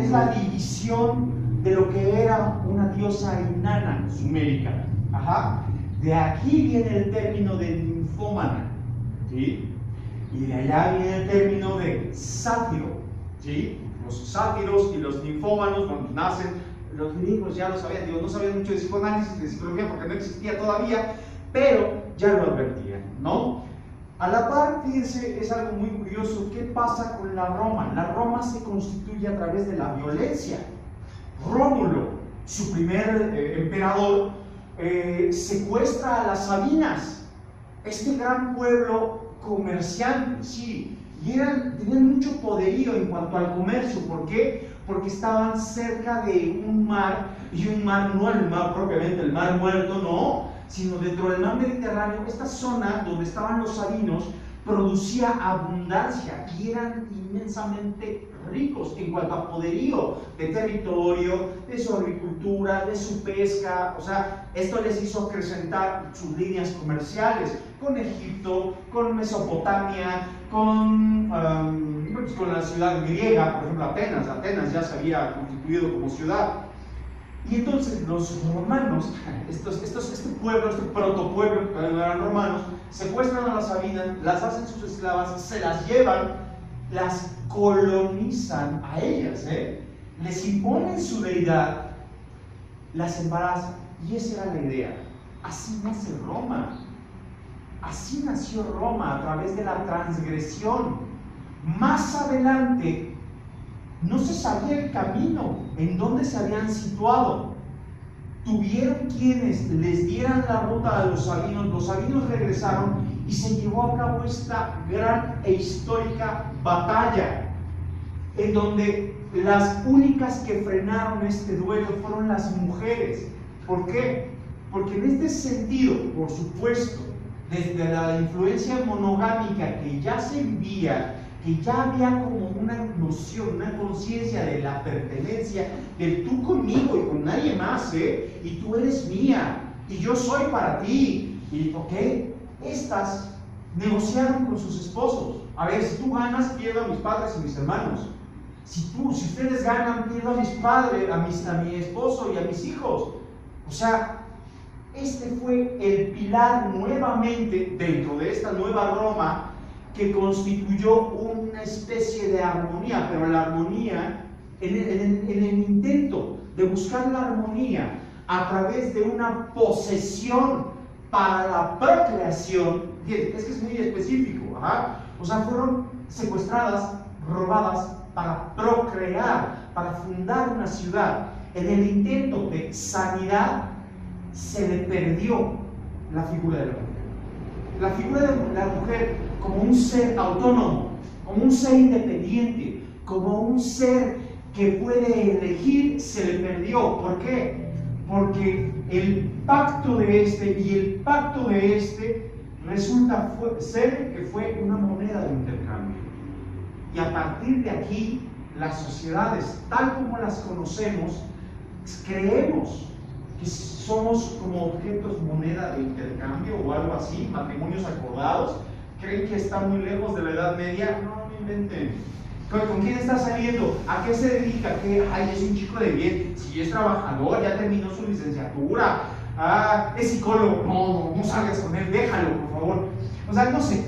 la división de lo que era una diosa enana sumérica. Ajá. De aquí viene el término de ninfómana, ¿sí? Y de allá viene el término de sátiro, ¿sí? Los sátiros y los ninfómanos, cuando nacen, los griegos ya lo sabían, digo, no sabían mucho de psicoanálisis, de psicología, porque no existía todavía, pero ya lo advertían, ¿no? A la par, fíjense, es algo muy curioso, ¿qué pasa con la Roma? La Roma se constituye a través de la violencia. Rómulo, su primer emperador, secuestra a las Sabinas, este gran pueblo comerciante, sí, y tenían mucho poderío en cuanto al comercio. ¿Por qué? Porque estaban cerca de un mar, y un mar, no el mar propiamente, el mar muerto, no, sino dentro del mar Mediterráneo. Esta zona donde estaban los sabinos producía abundancia y eran inmensamente ricos en cuanto a poderío de territorio, de su agricultura, de su pesca. O sea, esto les hizo acrecentar sus líneas comerciales con Egipto, con Mesopotamia, con la ciudad griega, por ejemplo Atenas. Atenas ya se había constituido como ciudad. Y entonces los romanos, este pueblo, este protopueblo, que no eran romanos, secuestran a las Sabinas, las hacen sus esclavas, se las llevan, las colonizan a ellas, les imponen su deidad, las embarazan. Y esa era la idea. Así nace Roma. Así nació Roma, a través de la transgresión. Más adelante, no se sabía el camino en donde se habían situado. Tuvieron quienes les dieran la ruta a los sabinos regresaron y se llevó a cabo esta gran e histórica batalla, en donde las únicas que frenaron este duelo fueron las mujeres. ¿Por qué? Porque en este sentido, por supuesto, desde la influencia monogámica que ya se vivía, que ya había como una noción, una conciencia de la pertenencia, del tú conmigo y con nadie más, y tú eres mía, y yo soy para ti, y ok, estas negociaron con sus esposos. A ver, si tú ganas, pierdo a mis padres y mis hermanos. Si ustedes ganan, pierdo a mis padres, a mi esposo y a mis hijos. O sea, este fue el pilar nuevamente dentro de esta nueva Roma, que constituyó una especie de armonía, pero la armonía, en el intento de buscar la armonía a través de una posesión para la procreación. Fíjense, es que es muy específico, ¿ajá? O sea, fueron secuestradas, robadas para procrear, para fundar una ciudad. En el intento de sanidad se le perdió la figura de la mujer. La figura de la mujer como un ser autónomo, como un ser independiente, como un ser que puede elegir, se le perdió. ¿Por qué? Porque el pacto de este y el pacto de este resulta ser que fue una moneda de intercambio. Y a partir de aquí, las sociedades, tal como las conocemos, creemos que somos como objetos moneda de intercambio o algo así, matrimonios acordados. ¿Creen que está muy lejos de la Edad Media? No, no inventen. ¿Con quién está saliendo? ¿A qué se dedica? ¿Qué? Ay, es un chico de bien. Si es trabajador, ya terminó su licenciatura. Ah, es psicólogo. No salgas con él, déjalo, por favor. O sea, no sé.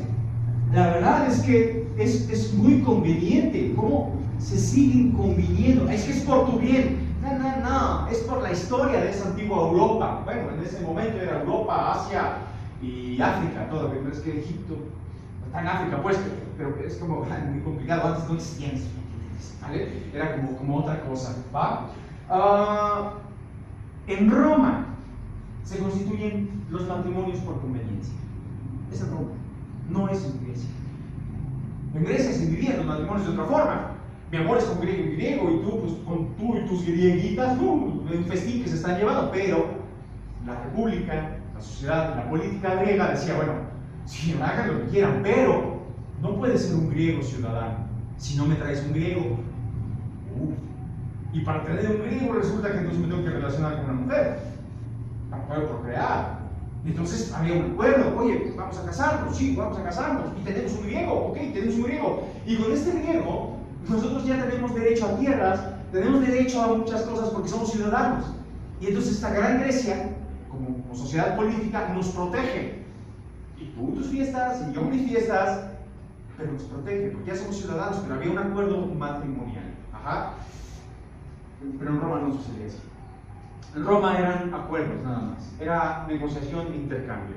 La verdad es que es muy conveniente. ¿Cómo se siguen conviniendo? Es que es por tu bien. No, es por la historia de esa antigua Europa. Bueno, en ese momento era Europa, Asia y África, todavía. No es que Egipto está en África, pues, pero es como muy complicado. Antes no existían esos continentes, ¿vale? Era como otra cosa, ¿va? En Roma se constituyen los matrimonios por conveniencia. Es en Roma, no es en Grecia. En Grecia se vivían los matrimonios de otra forma. mi amor es con griego y griego, y tú, pues con tú y tus grieguitas, en festín que se están llevando. Pero la república, la sociedad, la política griega decía, bueno, sí, hagan lo que quieran, pero no puede ser un griego ciudadano si no me traes un griego. Y para tener un griego resulta que entonces me tengo que relacionar con una mujer para poder procrear. Entonces había un acuerdo, oye, vamos a casarnos, sí, vamos a casarnos, y tenemos un griego, ok, tenemos un griego. Y con este griego, nosotros ya tenemos derecho a tierras, tenemos derecho a muchas cosas porque somos ciudadanos. Y entonces esta gran Grecia, como sociedad política, nos protege. Y tú tus fiestas, y yo mis fiestas, pero nos protege, porque ya somos ciudadanos, pero había un acuerdo matrimonial. Ajá. Pero en Roma no sucedía así. En Roma eran acuerdos nada más, era negociación e intercambio.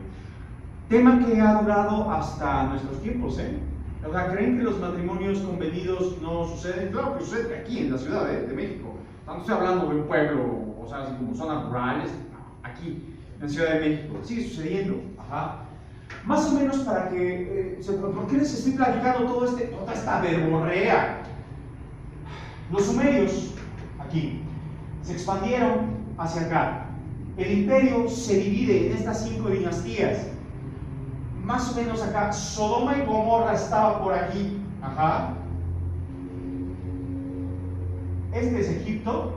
Tema que ha durado hasta nuestros tiempos, ¿eh? O sea, ¿creen que los matrimonios convenidos no suceden? Claro que sucede aquí en la Ciudad de México. No estoy hablando de un pueblo, o sea, así como zonas rurales, no, aquí en la Ciudad de México. Sigue sucediendo. Ajá. Más o menos para que, ¿por qué les estoy platicando toda esta verborrea? Los sumerios, aquí, se expandieron hacia acá. El imperio se divide en estas 5 dinastías. Más o menos acá, Sodoma y Gomorra estaba por aquí. Ajá. Este es Egipto,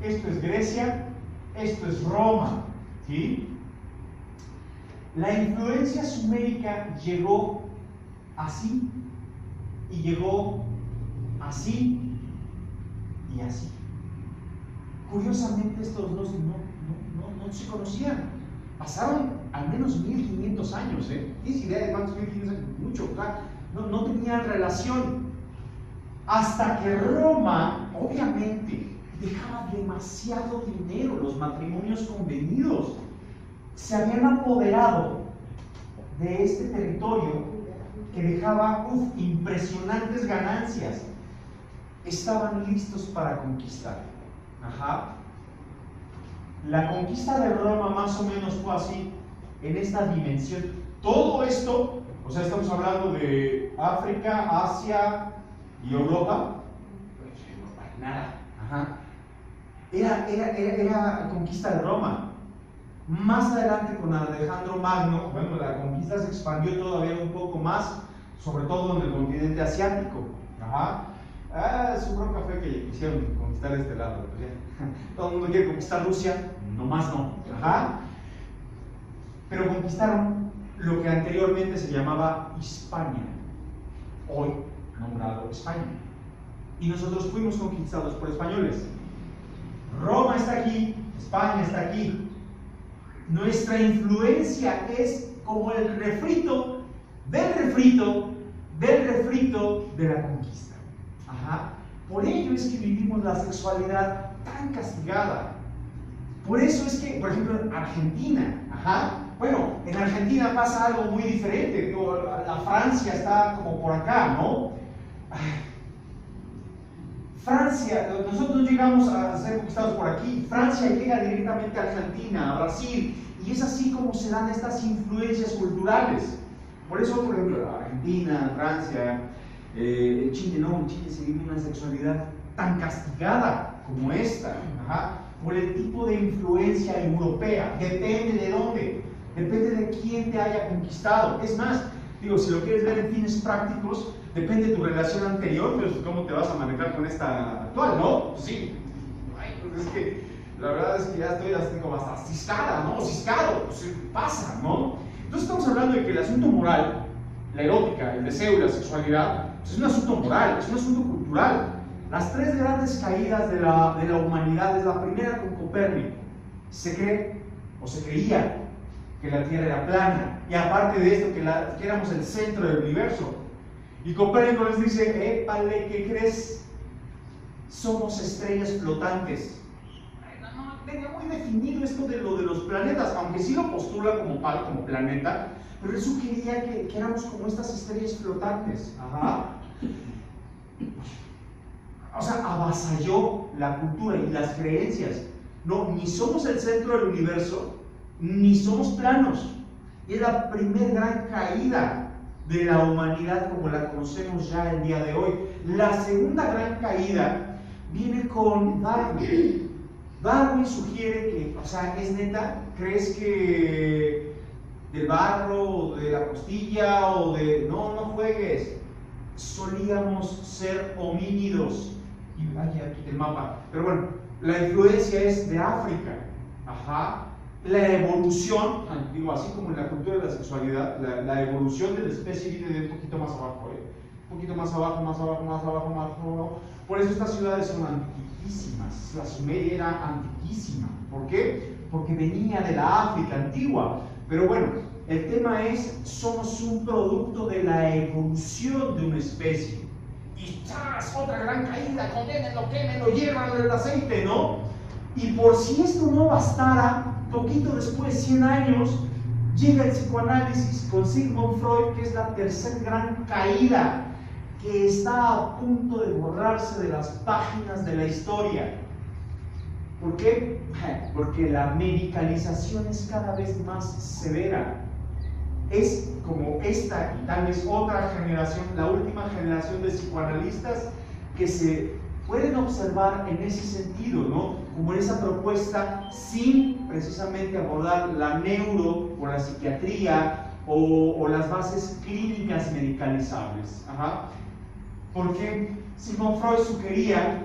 esto es Grecia, esto es Roma. ¿Sí? La influencia sumérica llegó así, y llegó así, y así. Curiosamente estos dos no se conocían. Pasaron al menos 1500 años, ¿eh? ¿Tienes idea de cuántos 1500 años? Mucho, claro. No tenían relación. Hasta que Roma, obviamente, dejaba demasiado dinero, los matrimonios convenidos. Se habían apoderado de este territorio que dejaba impresionantes ganancias. Estaban listos para conquistar. Ajá. La conquista de Roma más o menos fue así, en esta dimensión. Todo esto, o sea, estamos hablando de África, Asia y Europa. Nada. Ajá. Era conquista de Roma. Más adelante con Alejandro Magno, bueno, la conquista se expandió todavía un poco más, sobre todo en el continente asiático. Ajá. Su bronca fue que quisieron conquistar este lado. Pues ya. Todo el mundo quiere conquistar Rusia, nomás no. Ajá. Pero conquistaron lo que anteriormente se llamaba Hispania, hoy nombrado España. Y nosotros fuimos conquistados por españoles. Roma está aquí, España está aquí. Nuestra influencia es como el refrito del refrito del refrito de la conquista. Ajá. Por ello es que vivimos la sexualidad tan castigada. Por eso es que, por ejemplo, en Argentina, ajá, bueno, en Argentina pasa algo muy diferente. Digo, la Francia está como por acá, ¿no? Francia, nosotros no llegamos a ser conquistados por aquí. Francia llega directamente a Argentina, a Brasil, y es así como se dan estas influencias culturales. Por eso, por ejemplo, Argentina, Francia, Chile, no, en Chile se vive una sexualidad tan castigada como esta, ajá, por el tipo de influencia europea. Depende de dónde, depende de quién te haya conquistado. Es más, digo, si lo quieres ver en fines prácticos, depende de tu relación anterior, pues cómo te vas a manejar con esta actual, ¿no? Pues sí. Ay, pues es que la verdad es que ya estoy así como hasta ciscada, ¿no? Ciscado, pues pasa, ¿no? Entonces estamos hablando de que el asunto moral, la erótica, el deseo y la sexualidad, pues es un asunto moral, es un asunto cultural. Las 3 grandes caídas de la humanidad es la primera con Copérnico. Se cree, o se creía, que la Tierra era plana, y aparte de esto, que éramos el centro del universo. Y Copérnico les dice, épale, ¿qué crees? Somos estrellas flotantes. No tenía muy definido esto de lo de los planetas, aunque sí lo postula como planeta, pero él sugería que éramos como estas estrellas flotantes. Ajá. O sea, avasalló la cultura y las creencias. No, ni somos el centro del universo, ni somos planos. Y es la primera gran caída de la humanidad como la conocemos ya el día de hoy. La segunda gran caída viene con Darwin. Darwin sugiere que, o sea, es neta, ¿crees que del barro, o de la costilla, o de... No, no juegues. Solíamos ser homínidos. Y aquí el mapa. Pero bueno, la influencia es de África. Ajá. La evolución, digo, así como en la cultura de la sexualidad, la evolución de la especie viene de un poquito más abajo, un poquito más abajo, más abajo, más abajo, más abajo. Por eso estas ciudades son antiquísimas. La Sumeria era antiquísima. ¿Por qué? Porque venía de la África antigua. Pero bueno, el tema es, somos un producto de la evolución de una especie. Y ¡zas! Otra gran caída, condénenlo, quémenlo, hiervan el aceite, ¿no? Y por si esto no bastara, poquito después, 100 años, llega el psicoanálisis con Sigmund Freud, que es la tercera gran caída, que está a punto de borrarse de las páginas de la historia. ¿Por qué? Porque la medicalización es cada vez más severa. Es como esta y tal vez otra generación, la última generación de psicoanalistas que se pueden observar en ese sentido, ¿no? Como en esa propuesta sin precisamente abordar la neuro o la psiquiatría o las bases clínicas medicalizables. Ajá. Porque Sigmund Freud sugería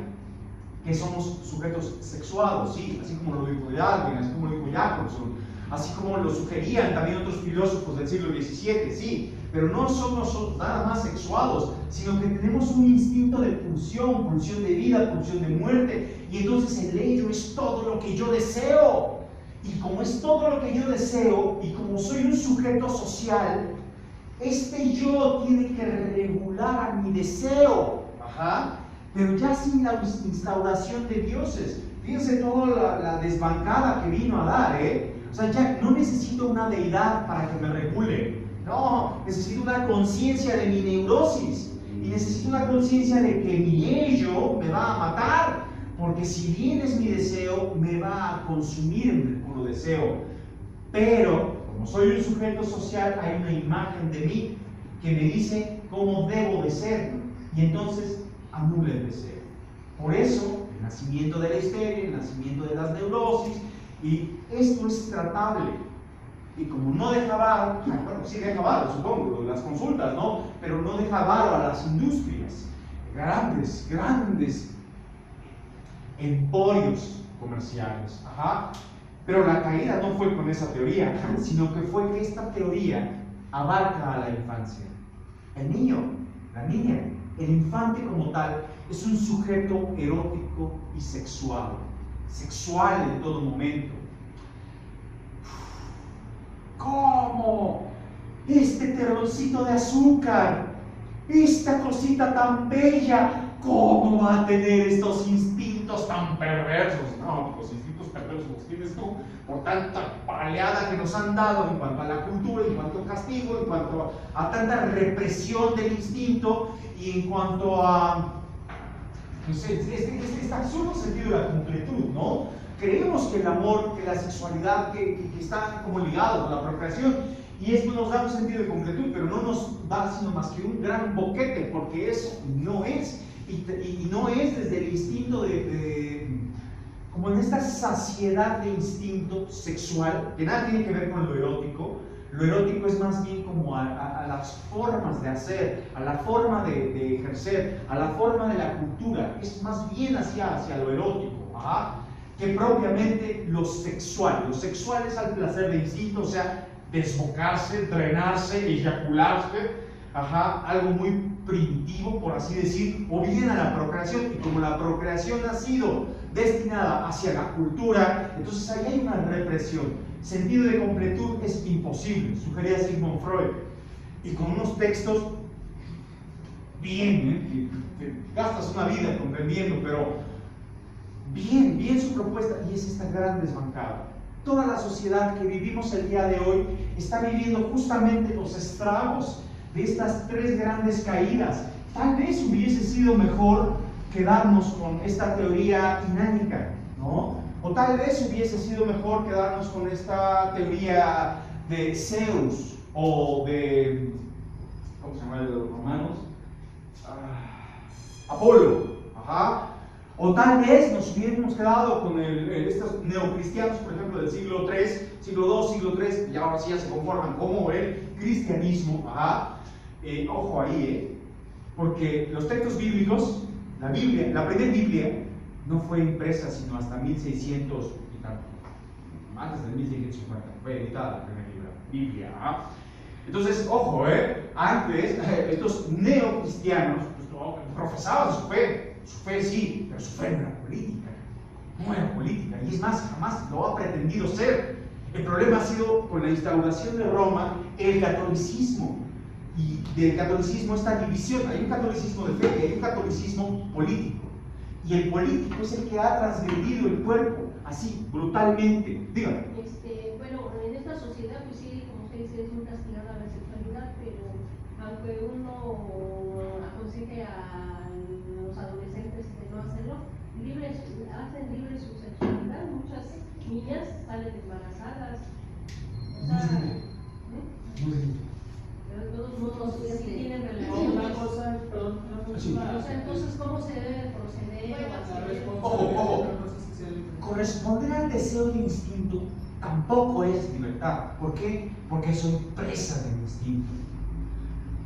que somos sujetos sexuados, sí, así como lo dijo Darwin, así como lo dijo Jacobson, así como lo sugerían también otros filósofos del siglo XVII, sí, pero no somos nada más sexuados, sino que tenemos un instinto de pulsión, pulsión de vida, pulsión de muerte, y entonces el ello es todo lo que yo deseo, y como es todo lo que yo deseo, y como soy un sujeto social, este yo tiene que regular a mi deseo, ajá, pero ya sin la instauración de dioses. Fíjense toda la desbancada que vino a dar, O sea, ya no necesito una deidad para que me regule. No, necesito una conciencia de mi neurosis. Y necesito una conciencia de que mi ello me va a matar. Porque si bien es mi deseo, me va a consumir en el puro deseo. Pero, como soy un sujeto social, hay una imagen de mí que me dice cómo debo de ser. Y entonces anula el deseo. Por eso, el nacimiento de la histeria, el nacimiento de las neurosis, y esto es tratable. Y como no deja varo, bueno, sí deja varo, supongo, las consultas, ¿no? Pero no deja varo a las industrias, grandes emporios comerciales. Ajá. Pero la caída no fue con esa teoría, sino que fue que esta teoría abarca a la infancia. El niño, la niña, el infante como tal, es un sujeto erótico y sexual en todo momento. ¿Cómo? Este terroncito de azúcar, esta cosita tan bella, ¿cómo va a tener estos instintos tan perversos? No, los instintos perversos los tienes tú por tanta paleada que nos han dado en cuanto a la cultura, en cuanto a castigo, en cuanto a tanta represión del instinto y en cuanto a este absurdo sentido de la completud, ¿no? Creemos que el amor, que la sexualidad, que están como ligados a la procreación, y esto nos da un sentido de completud, pero no nos da sino más que un gran boquete, porque eso no es, y no es desde el instinto como en esta saciedad de instinto sexual, que nada tiene que ver con lo erótico. Lo erótico es más bien como a las formas de hacer, a la forma de ejercer, a la forma de la cultura, es más bien hacia lo erótico, ajá, que propiamente lo sexual. Lo sexual es al placer de instinto, o sea, desbocarse, drenarse, eyacularse, ajá, algo muy primitivo, por así decir, o bien a la procreación, y como la procreación ha sido destinada hacia la cultura, entonces ahí hay una represión. Sentido de completud es imposible, sugería Sigmund Freud, y con unos textos bien, que gastas una vida comprendiendo, pero bien su propuesta, y es esta gran desbancada. Toda la sociedad que vivimos el día de hoy está viviendo justamente los estragos de estas tres grandes caídas. Tal vez hubiese sido mejor quedarnos con esta teoría inánica, ¿no? O tal vez hubiese sido mejor quedarnos con esta teoría de Zeus o de ¿cómo se llama el de los romanos? Apolo, ajá. O tal vez nos hubiéramos quedado con estos neocristianos, por ejemplo, del siglo III, siglo II, siglo III, y ahora sí ya se conforman como el cristianismo, ajá. Ojo ahí, porque los textos bíblicos, la Biblia, la primera Biblia, no fue impresa sino hasta 1600 y tanto, antes de 1650, fue editada la primera Biblia, ajá. Entonces, ojo, antes estos neocristianos pues, profesaban su fe sí, pero su fe no era política, y es más, jamás lo ha pretendido ser. El problema ha sido con la instauración de Roma, el catolicismo, y del catolicismo esta división, hay un catolicismo de fe y hay un catolicismo político, y el político es el que ha transgredido el cuerpo, así, brutalmente. Dígame. Bueno, en esta sociedad, pues sí, como usted dice, es muy castigada la sexualidad, pero aunque uno aconseje a los adolescentes de no hacerlo, hacen libre su sexualidad. Muchas niñas salen embarazadas. O sea, pero de todos modos sí tienen relación. Una cosa, perdón, Sí. O sea, entonces, ¿cómo se debe proceder? Ojo. Corresponder al deseo de instinto tampoco es libertad. ¿Por qué? Porque soy presa del instinto.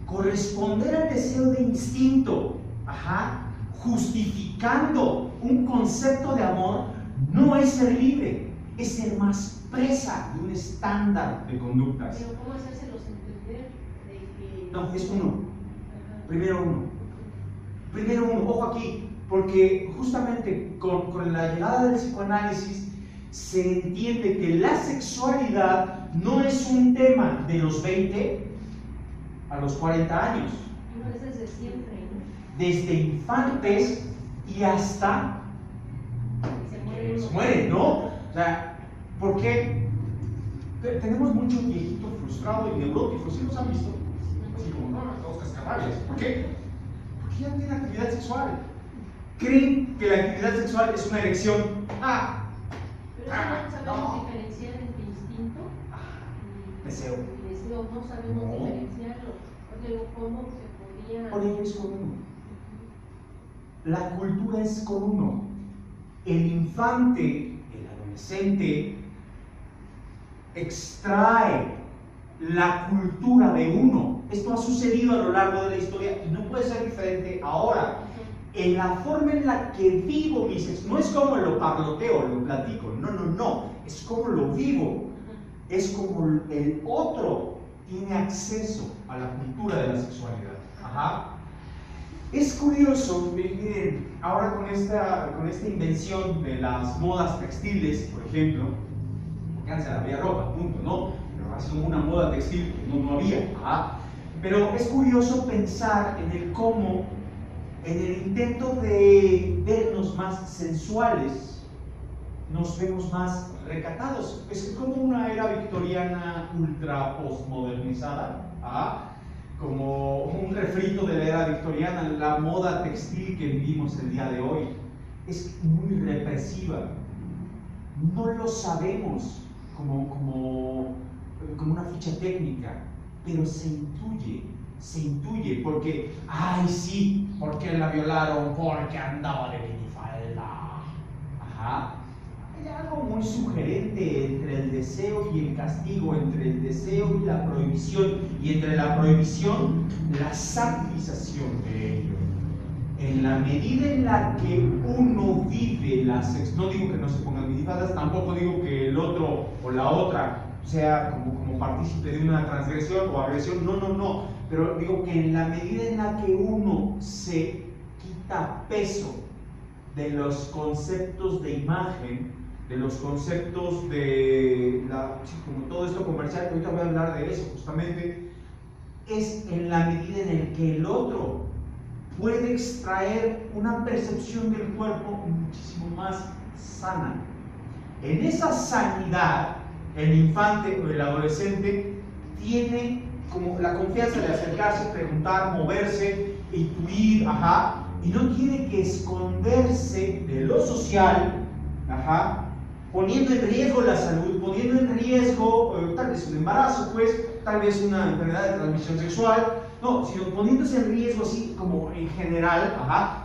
Corresponder al deseo de instinto, justificando un concepto de amor, no es ser libre, es ser más presa de un estándar de conductas. Pero ¿cómo hacérselos entender de que... No, es uno. Primero uno, ojo aquí, porque justamente con la llegada del psicoanálisis se entiende que la sexualidad no es un tema de los 20 a los 40 años. No, es desde siempre, ¿no? Desde infantes y hasta Se se mueren, ¿no? O sea, ¿por qué? Tenemos mucho viejito frustrado y neurótico, ¿sí los han visto? Así como, no, todos cascarrabias. ¿Por qué? Porque ya no tienen actividad sexual. Creen que la actividad sexual es una erección. Pero eso no sabemos diferenciar entre instinto Deseo. y deseo, no sabemos No. diferenciarlo. Porque ¿cómo se podría...? Por ello es con uno. La cultura es con uno. El infante, el adolescente, extrae la cultura de uno. Esto ha sucedido a lo largo de la historia y no puede ser diferente ahora. En la forma en la que vivo mi sexo, no es como lo parloteo, lo platico, no, es como lo vivo, es como el otro tiene acceso a la cultura de la sexualidad. Es curioso, miren, ahora con esta invención de las modas textiles, por ejemplo, porque antes había ropa, punto, ¿no? Pero ha sido una moda textil que no había. Pero es curioso pensar en el cómo, en el intento de vernos más sensuales, nos vemos más recatados. Es como una era victoriana ultra postmodernizada, como un refrito de la era victoriana. La moda textil que vivimos el día de hoy es muy represiva. No lo sabemos como una ficha técnica, pero se intuye, porque, ay sí, ¿por qué la violaron? Porque andaba de minifalda. Hay algo muy sugerente entre el deseo y el castigo, entre el deseo y la prohibición, y entre la prohibición, la sacralización de ello. En la medida en la que uno vive la sexualidad, no digo que no se pongan minifaldas, tampoco digo que el otro o la otra sea como partícipe de una transgresión o agresión, no, pero digo que en la medida en la que uno se quita peso de los conceptos de imagen, de los conceptos de como todo esto comercial, ahorita voy a hablar de eso justamente, es en la medida en la que el otro puede extraer una percepción del cuerpo muchísimo más sana. En esa sanidad, el infante o el adolescente tiene como la confianza de acercarse, preguntar, moverse, intuir, y no tiene que esconderse de lo social, poniendo en riesgo la salud, poniendo en riesgo tal vez un embarazo, pues, tal vez una enfermedad de transmisión sexual, no, sino poniéndose en riesgo así como en general,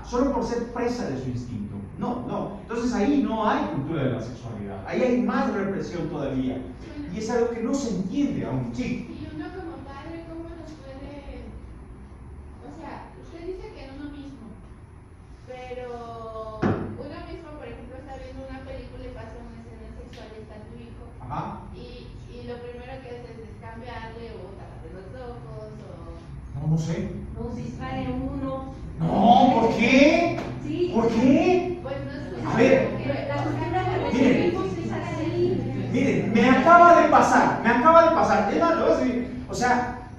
solo por ser presa de su instinto. No. Entonces ahí no hay cultura de la sexualidad, ahí hay más represión todavía. Y es algo que no se entiende aún. Sí. Y uno como padre, ¿cómo nos puede...? O sea, usted dice que en uno mismo, pero uno mismo, por ejemplo, está viendo una película y pasa una escena sexual y está tu hijo. Y lo primero que haces es cambiarle o taparle los ojos o... No sé. Nos distrae uno. No, ¿por qué? Sí. ¿Por qué? Pues no sé. A ver. La cultura que Miren. recibimos es así. Miren, me acaba de pasar. Es más, lo voy a decir. O sea,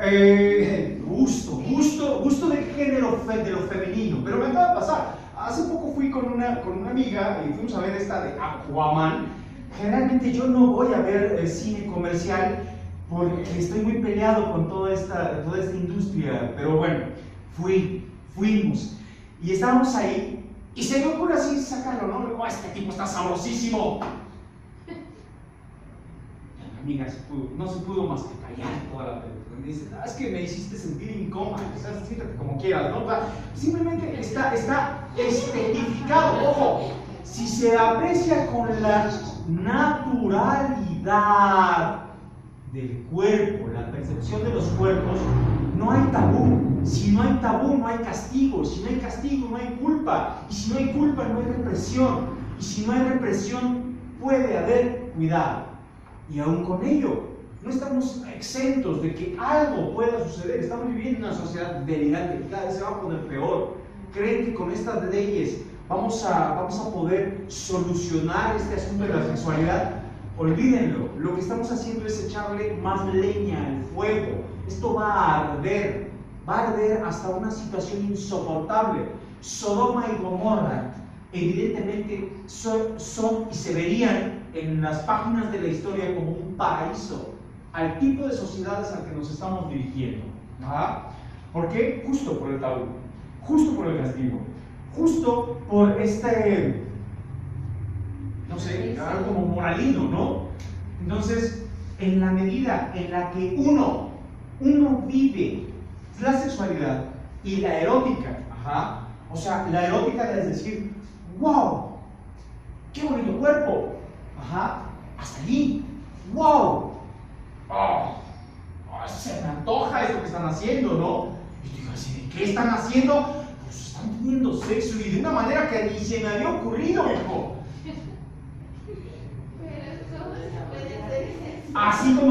gusto del género, de lo femenino, pero me acaba de pasar. Hace poco fui con una amiga y fuimos a ver esta de Aquaman. Generalmente yo no voy a ver cine comercial porque estoy muy peleado con toda esta industria, pero bueno, fuimos y estábamos ahí y se me ocurre así sacarlo, ¿no? Oh, este tipo está sabrosísimo. La amiga no se pudo más que callar toda la película. Me dice, es que me hiciste sentir incómodo, o sea, siéntate como quieras, ¿no? O sea, simplemente está estetificado, ojo, si se aprecia con la naturalidad del cuerpo, la percepción de los cuerpos, no hay tabú. Si no hay tabú, no hay castigo. Si no hay castigo, no hay culpa. Y si no hay culpa, no hay represión. Y si no hay represión, puede haber cuidado. Y aún con ello, no estamos exentos de que algo pueda suceder. Estamos viviendo en una sociedad delirante que cada vez se va a poner peor. ¿Creen que con estas leyes vamos a poder solucionar este asunto de la sexualidad? Olvídenlo, lo que estamos haciendo es echarle más leña al fuego. Esto va a arder hasta una situación insoportable. Sodoma y Gomorra evidentemente son y se verían en las páginas de la historia como un paraíso al tipo de sociedades al que nos estamos dirigiendo. ¿Por qué? Justo por el tabú, justo por el castigo, justo por no sé, algo como moralino, ¿no? Entonces, en la medida en la que uno vive la sexualidad y la erótica, o sea, la erótica es decir, wow, qué bonito cuerpo, hasta allí, wow, se me antoja esto que están haciendo, ¿no? Y digo así, ¿qué están haciendo? Pues están teniendo sexo y de una manera que ni se me había ocurrido, hijo. Pero ¿cómo se puede hacer eso? Así como